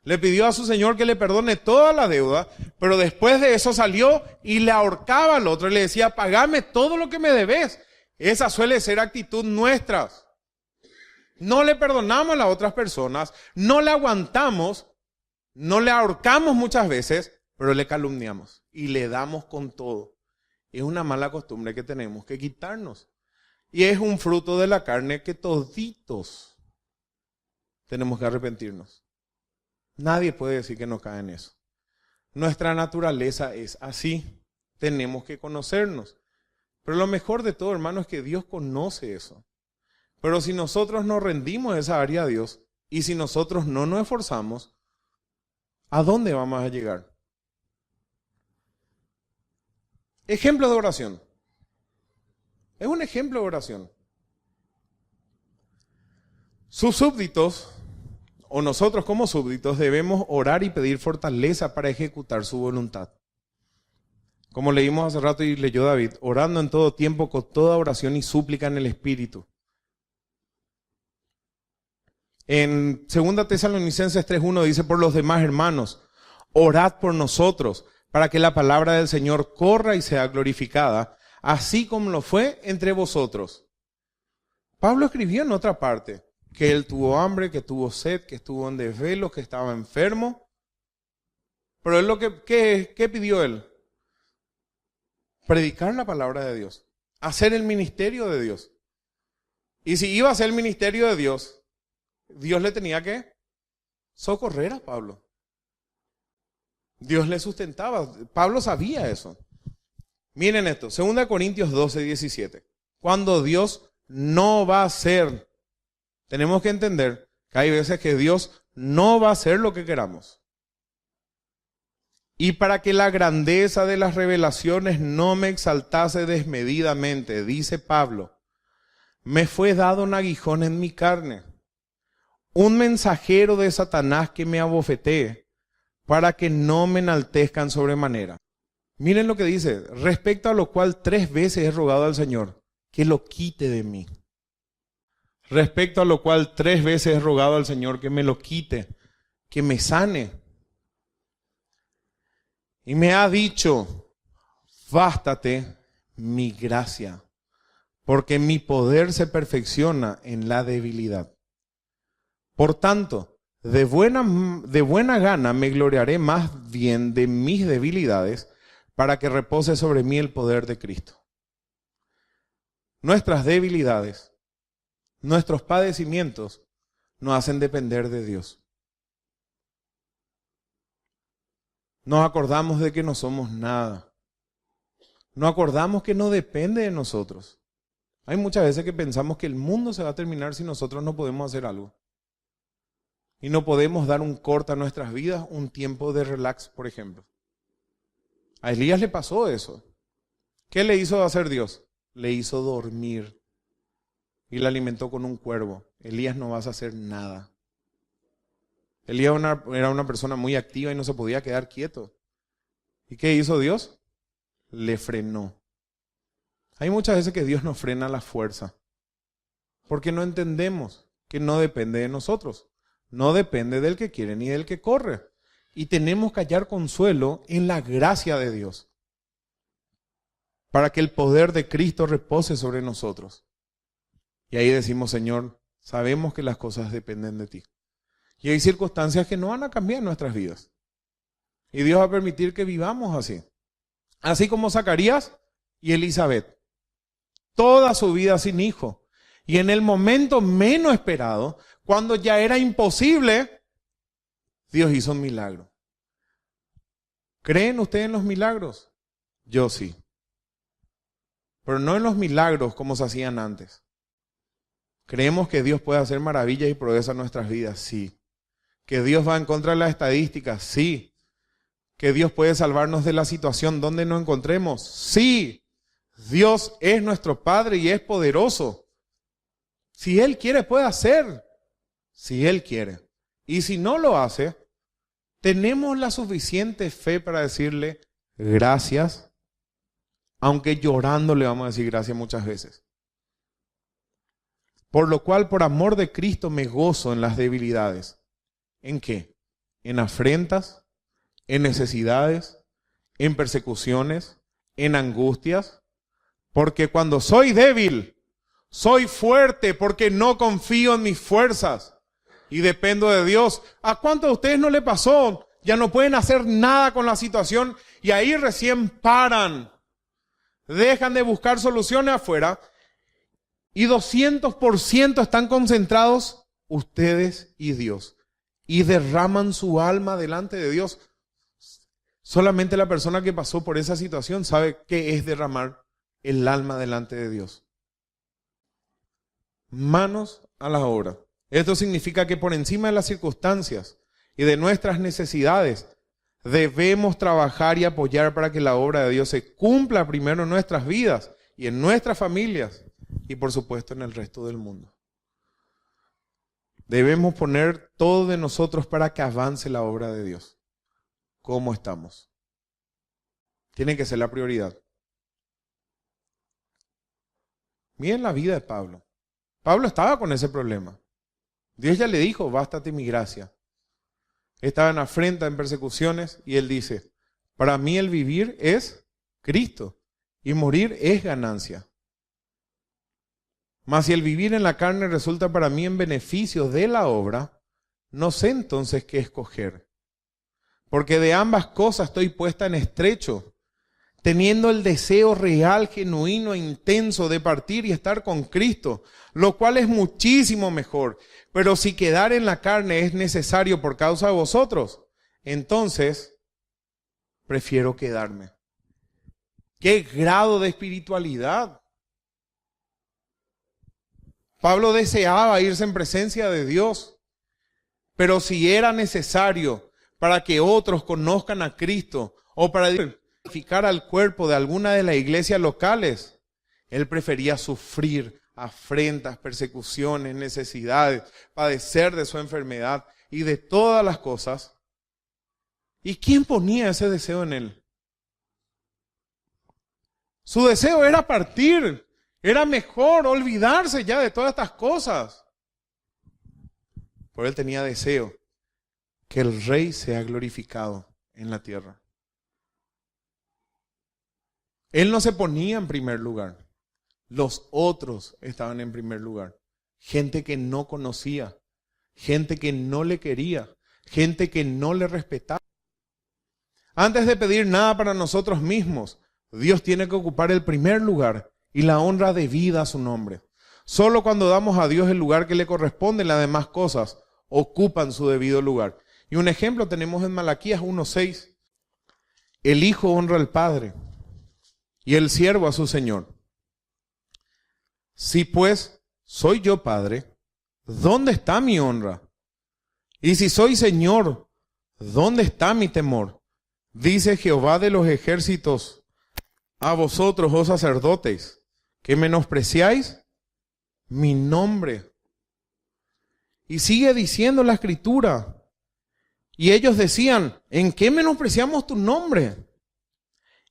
Le pidió a su señor que le perdone toda la deuda, pero después de eso salió y le ahorcaba al otro y le decía, pagame todo lo que me debes. Esa suele ser actitud nuestra. No le perdonamos a las otras personas, no le aguantamos, no le ahorcamos muchas veces, pero le calumniamos y le damos con todo. Es una mala costumbre que tenemos que quitarnos. Y es un fruto de la carne que toditos tenemos que arrepentirnos. Nadie puede decir que no cae en eso. Nuestra naturaleza es así. Tenemos que conocernos. Pero lo mejor de todo, hermano, es que Dios conoce eso. Pero si nosotros nos rendimos esa área a Dios y si nosotros no nos esforzamos, ¿a dónde vamos a llegar? Ejemplo de oración. Es un ejemplo de oración. Sus súbditos, o nosotros como súbditos, debemos orar y pedir fortaleza para ejecutar su voluntad. Como leímos hace rato y leyó David, orando en todo tiempo con toda oración y súplica en el Espíritu. En 2 Tesalonicenses 3:1 dice, por los demás hermanos, orad por nosotros, para que la palabra del Señor corra y sea glorificada, así como lo fue entre vosotros. Pablo escribió en otra parte que él tuvo hambre, que tuvo sed, que estuvo en desvelo, que estaba enfermo. Pero él ¿qué pidió él? Predicar la palabra de Dios, hacer el ministerio de Dios. Y si iba a hacer el ministerio de Dios, Dios le tenía que socorrer a Pablo. Dios le sustentaba. Pablo sabía eso. Miren esto, 2 Corintios 12:17. Cuando Dios no va a hacer, tenemos que entender que hay veces que Dios no va a hacer lo que queramos. Y para que la grandeza de las revelaciones no me exaltase desmedidamente, dice Pablo, me fue dado un aguijón en mi carne, un mensajero de Satanás que me abofetee, para que no me enaltezcan sobremanera. Miren lo que dice, respecto a lo cual 3 veces he rogado al Señor que lo quite de mí. Respecto a lo cual 3 veces he rogado al Señor que me lo quite, que me sane. Y me ha dicho, bástate mi gracia, porque mi poder se perfecciona en la debilidad. Por tanto, de buena gana me gloriaré más bien de mis debilidades, para que repose sobre mí el poder de Cristo. Nuestras debilidades, nuestros padecimientos nos hacen depender de Dios. Nos acordamos de que no somos nada. Nos acordamos que no depende de nosotros. Hay muchas veces que pensamos que el mundo se va a terminar si nosotros no podemos hacer algo. Y no podemos dar un corte a nuestras vidas, un tiempo de relax, por ejemplo. A Elías le pasó eso. ¿Qué le hizo hacer Dios? Le hizo dormir y le alimentó con un cuervo. Elías, no vas a hacer nada. Elías era una persona muy activa y no se podía quedar quieto. ¿Y qué hizo Dios? Le frenó. Hay muchas veces que Dios nos frena a la fuerza, porque no entendemos que no depende de nosotros. No depende del que quiere ni del que corre. Y tenemos que hallar consuelo en la gracia de Dios, para que el poder de Cristo repose sobre nosotros. Y ahí decimos, Señor, sabemos que las cosas dependen de ti. Y hay circunstancias que no van a cambiar nuestras vidas. Y Dios va a permitir que vivamos así. Así como Zacarías y Elizabeth. Toda su vida sin hijo. Y en el momento menos esperado, Cuando ya era imposible, Dios hizo un milagro. ¿Creen ustedes en los milagros? Yo sí. Pero no en los milagros como se hacían antes. ¿Creemos que Dios puede hacer maravillas y proezas en nuestras vidas? Sí. ¿Que Dios va en contra de las estadísticas? Sí. ¿Que Dios puede salvarnos de la situación donde nos encontremos? Sí. Dios es nuestro Padre y es poderoso. Si Él quiere, puede hacer. Si Él quiere. Y si no lo hace, tenemos la suficiente fe para decirle gracias, aunque llorando le vamos a decir gracias muchas veces. Por lo cual, por amor de Cristo, me gozo en las debilidades. ¿En qué? En afrentas, en necesidades, en persecuciones, en angustias. Porque cuando soy débil, soy fuerte, porque no confío en mis fuerzas y dependo de Dios. ¿A cuántos de ustedes no le pasó? Ya no pueden hacer nada con la situación y ahí recién paran. Dejan de buscar soluciones afuera y 200% están concentrados ustedes y Dios. Y derraman su alma delante de Dios. Solamente la persona que pasó por esa situación sabe qué es derramar el alma delante de Dios. Manos a la obra. Esto significa que por encima de las circunstancias y de nuestras necesidades, debemos trabajar y apoyar para que la obra de Dios se cumpla primero en nuestras vidas y en nuestras familias y por supuesto en el resto del mundo. Debemos poner todo de nosotros para que avance la obra de Dios. ¿Cómo estamos? Tiene que ser la prioridad. Miren la vida de Pablo. Pablo estaba con ese problema. Dios ya le dijo, bástate mi gracia. Estaba en afrenta, en persecuciones, y él dice, para mí el vivir es Cristo y morir es ganancia. Mas si el vivir en la carne resulta para mí en beneficio de la obra, no sé entonces qué escoger. Porque de ambas cosas estoy puesta en estrecho, teniendo el deseo real, genuino e intenso de partir y estar con Cristo, lo cual es muchísimo mejor. Pero si quedar en la carne es necesario por causa de vosotros, entonces prefiero quedarme. ¡Qué grado de espiritualidad! Pablo deseaba irse en presencia de Dios, pero si era necesario para que otros conozcan a Cristo o para edificar al cuerpo de alguna de las iglesias locales, él prefería sufrir afrentas, persecuciones, necesidades, padecer de su enfermedad y de todas las cosas. ¿Y quién ponía ese deseo en él? Su deseo era partir. Era mejor olvidarse ya de todas estas cosas. Pero él tenía deseo que el Rey sea glorificado en la tierra. Él no se ponía en primer lugar. Los otros estaban en primer lugar. Gente que no conocía, gente que no le quería, gente que no le respetaba. Antes de pedir nada para nosotros mismos, Dios tiene que ocupar el primer lugar y la honra debida a su nombre. Solo cuando damos a Dios el lugar que le corresponde, las demás cosas ocupan su debido lugar. Y un ejemplo tenemos en Malaquías 1:6. El hijo honra al padre y el siervo a su señor. Si pues soy yo padre, ¿dónde está mi honra? Y si soy señor, ¿dónde está mi temor? Dice Jehová de los ejércitos a vosotros, oh sacerdotes, que menospreciáis mi nombre. Y sigue diciendo la Escritura. Y ellos decían, ¿en qué menospreciamos tu nombre?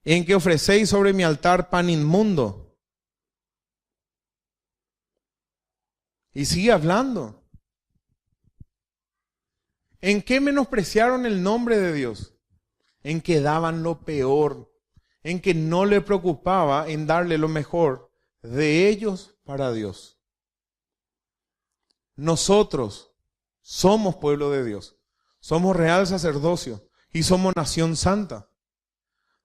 En que ofrecéis sobre mi altar pan inmundo. Y sigue hablando. ¿En qué menospreciaron el nombre de Dios? En que daban lo peor, en que no le preocupaba en darle lo mejor de ellos para Dios. Nosotros somos pueblo de Dios, somos real sacerdocio y somos nación santa.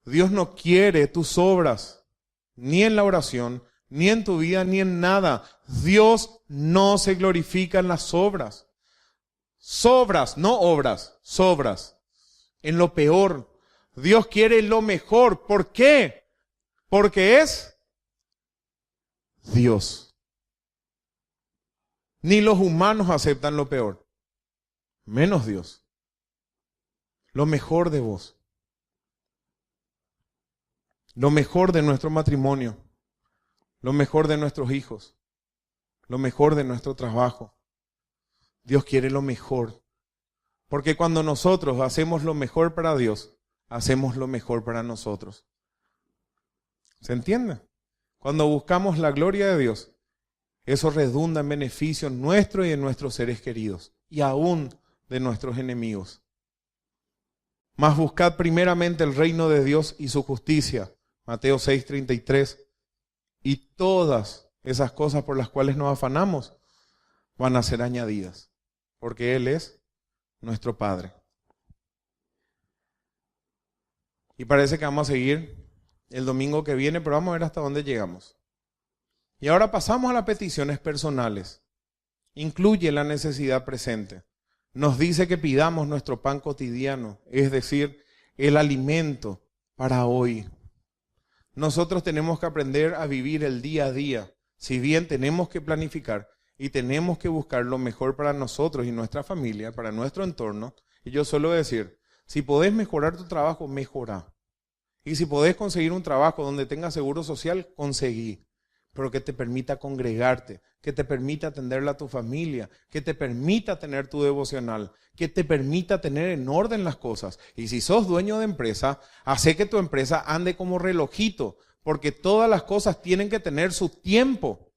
Dios no quiere tus obras, ni en la oración, ni en tu vida, ni en nada. Dios no se glorifica en las obras. Sobras, no obras, sobras. En lo peor. Dios quiere lo mejor. ¿Por qué? Porque es Dios. Ni los humanos aceptan lo peor. Menos Dios. Lo mejor de vos. Lo mejor de nuestro matrimonio. Lo mejor de nuestros hijos. Lo mejor de nuestro trabajo. Dios quiere lo mejor. Porque cuando nosotros hacemos lo mejor para Dios, hacemos lo mejor para nosotros. ¿Se entiende? Cuando buscamos la gloria de Dios, eso redunda en beneficio nuestro y de nuestros seres queridos, y aún de nuestros enemigos. Mas buscad primeramente el reino de Dios y su justicia, Mateo 6:33, y todas esas cosas por las cuales nos afanamos van a ser añadidas, porque Él es nuestro Padre. Y parece que vamos a seguir el domingo que viene, pero vamos a ver hasta dónde llegamos. Y ahora pasamos a las peticiones personales. Incluye la necesidad presente. Nos dice que pidamos nuestro pan cotidiano, es decir, el alimento para hoy. Nosotros tenemos que aprender a vivir el día a día. Si bien tenemos que planificar y tenemos que buscar lo mejor para nosotros y nuestra familia, para nuestro entorno, y yo suelo decir, si podés mejorar tu trabajo, mejorá. Y si podés conseguir un trabajo donde tengas seguro social, conseguí. Pero que te permita congregarte, que te permita atenderle a tu familia, que te permita tener tu devocional, que te permita tener en orden las cosas. Y si sos dueño de empresa, hace que tu empresa ande como relojito, porque todas las cosas tienen que tener su tiempo.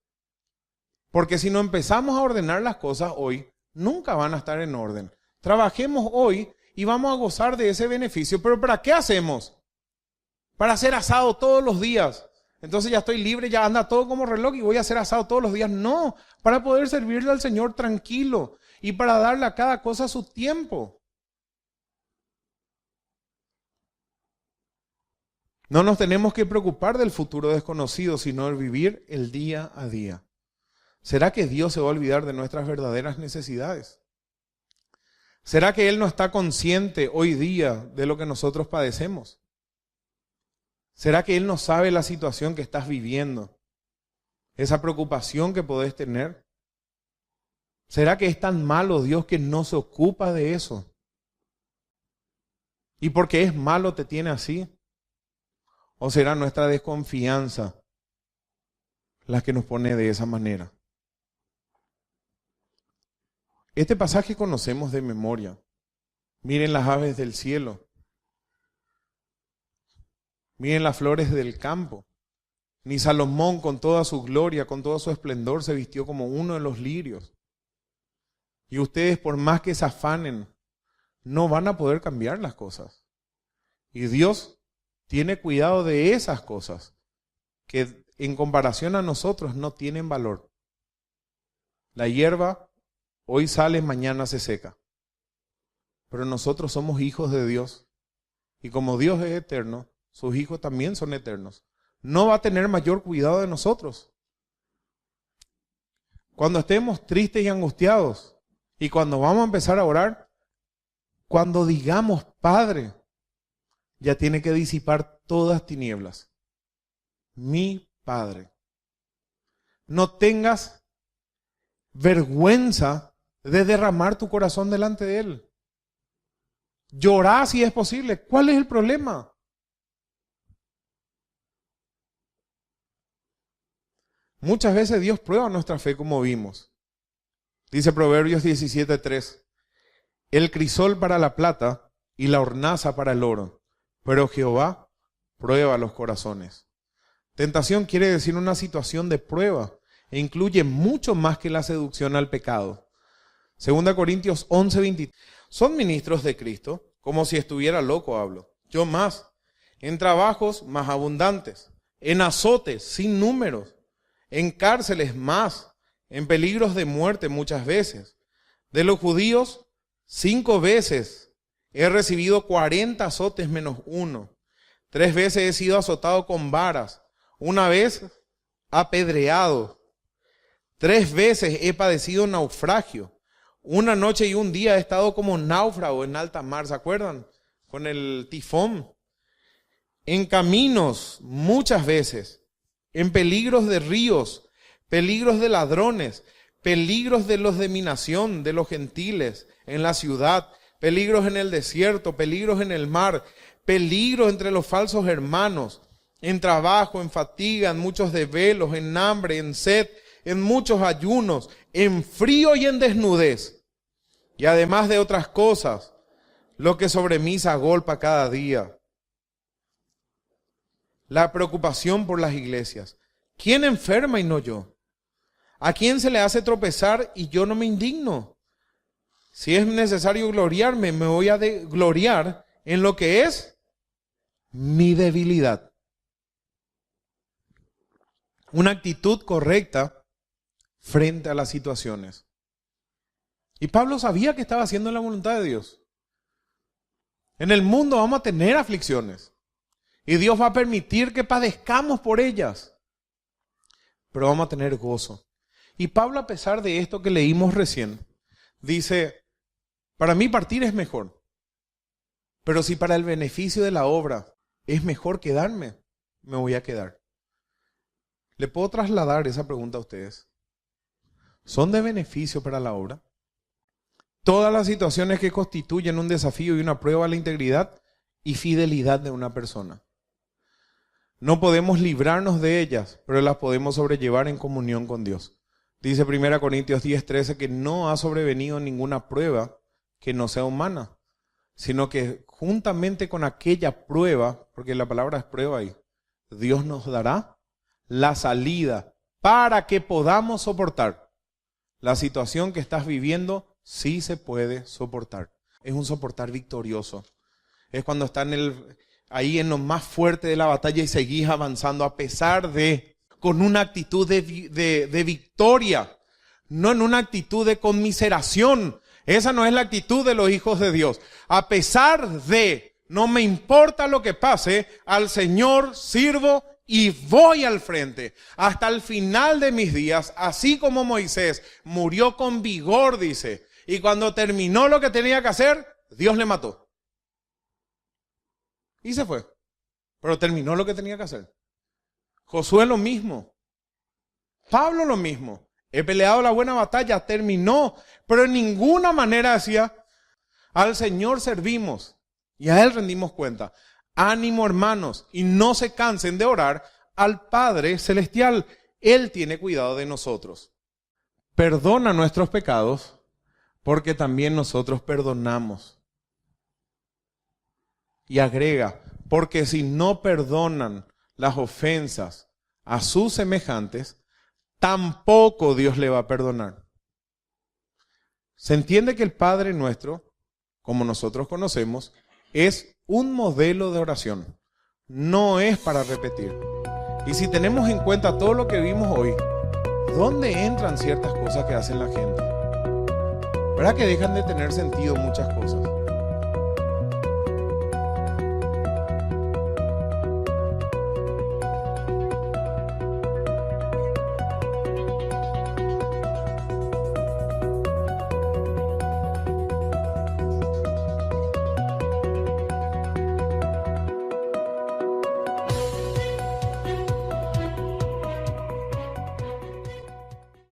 Porque si no empezamos a ordenar las cosas hoy, nunca van a estar en orden. Trabajemos hoy y vamos a gozar de ese beneficio. ¿Pero para qué hacemos? Para hacer asado todos los días. Entonces ya estoy libre, ya anda todo como reloj y voy a hacer asado todos los días. No, para poder servirle al Señor tranquilo y para darle a cada cosa su tiempo. No nos tenemos que preocupar del futuro desconocido, sino de vivir el día a día. ¿Será que Dios se va a olvidar de nuestras verdaderas necesidades? ¿Será que Él no está consciente hoy día de lo que nosotros padecemos? ¿Será que Él no sabe la situación que estás viviendo? Esa preocupación que podés tener. ¿Será que es tan malo Dios que no se ocupa de eso? ¿Y porque es malo te tiene así? ¿O será nuestra desconfianza la que nos pone de esa manera? Este pasaje conocemos de memoria. Miren las aves del cielo. Miren las flores del campo. Ni Salomón con toda su gloria, con todo su esplendor, se vistió como uno de los lirios. Y ustedes, por más que se afanen, no van a poder cambiar las cosas. Y Dios tiene cuidado de esas cosas que en comparación a nosotros no tienen valor. La hierba hoy sale, mañana se seca. Pero nosotros somos hijos de Dios. Y como Dios es eterno, sus hijos también son eternos. No va a tener mayor cuidado de nosotros. Cuando estemos tristes y angustiados, y cuando vamos a empezar a orar, cuando digamos Padre, ya tiene que disipar todas tinieblas. Mi Padre. No tengas vergüenza de derramar tu corazón delante de Él. Llorá si es posible. ¿Cuál es el problema? Muchas veces Dios prueba nuestra fe, como vimos. Dice Proverbios 17:3. El crisol para la plata y la hornaza para el oro, pero Jehová prueba los corazones. Tentación quiere decir una situación de prueba e incluye mucho más que la seducción al pecado. 2 Corintios 11:23. Son ministros de Cristo, como si estuviera loco hablo. Yo más, en trabajos más abundantes, en azotes sin números, en cárceles más, en peligros de muerte muchas veces. De los judíos, 5 veces he recibido 40 azotes menos 1. 3 veces he sido azotado con varas. 1 vez apedreado. 3 veces he padecido naufragio. Una noche y un día he estado como náufrago en alta mar, ¿se acuerdan? Con el tifón. En caminos muchas veces, en peligros de ríos, peligros de ladrones, peligros de los de mi nación, de los gentiles, en la ciudad, peligros en el desierto, peligros en el mar, peligros entre los falsos hermanos, en trabajo, en fatiga, en muchos desvelos, en hambre, en sed, en muchos ayunos, en frío y en desnudez. Y además de otras cosas, lo que sobre mí se agolpa cada día. La preocupación por las iglesias. ¿Quién enferma y no yo? ¿A quién se le hace tropezar y yo no me indigno? Si es necesario gloriarme, me voy a gloriar en lo que es mi debilidad. Una actitud correcta frente a las situaciones. Y Pablo sabía que estaba haciendo la voluntad de Dios. En el mundo vamos a tener aflicciones. Y Dios va a permitir que padezcamos por ellas. Pero vamos a tener gozo. Y Pablo, a pesar de esto que leímos recién, dice, para mí partir es mejor. Pero si para el beneficio de la obra es mejor quedarme, me voy a quedar. ¿Le puedo trasladar esa pregunta a ustedes? ¿Son de beneficio para la obra? Todas las situaciones que constituyen un desafío y una prueba a la integridad y fidelidad de una persona. No podemos librarnos de ellas, pero las podemos sobrellevar en comunión con Dios. Dice 1 Corintios 10:13 que no ha sobrevenido ninguna prueba que no sea humana, sino que juntamente con aquella prueba, porque la palabra es prueba ahí, Dios nos dará la salida para que podamos soportar. La situación que estás viviendo sí se puede soportar. Es un soportar victorioso. Es cuando estás ahí en lo más fuerte de la batalla y seguís avanzando a pesar de, con una actitud de victoria, no en una actitud de conmiseración. Esa no es la actitud de los hijos de Dios. A pesar de, no me importa lo que pase, al Señor sirvo y voy al frente hasta el final de mis días, así como Moisés murió con vigor, dice, y cuando terminó lo que tenía que hacer, Dios le mató. Y se fue. Pero terminó lo que tenía que hacer. Josué lo mismo. Pablo lo mismo. He peleado la buena batalla, terminó. Pero en ninguna manera decía, al Señor servimos y a Él rendimos cuenta. Ánimo, hermanos, y no se cansen de orar al Padre Celestial. Él tiene cuidado de nosotros. Perdona nuestros pecados, porque también nosotros perdonamos. Y agrega, porque si no perdonan las ofensas a sus semejantes, tampoco Dios le va a perdonar. Se entiende que el Padre nuestro, como nosotros conocemos, es un modelo de oración. No es para repetir. Y si tenemos en cuenta todo lo que vimos hoy, ¿dónde entran ciertas cosas que hacen la gente? ¿Verdad que dejan de tener sentido muchas cosas?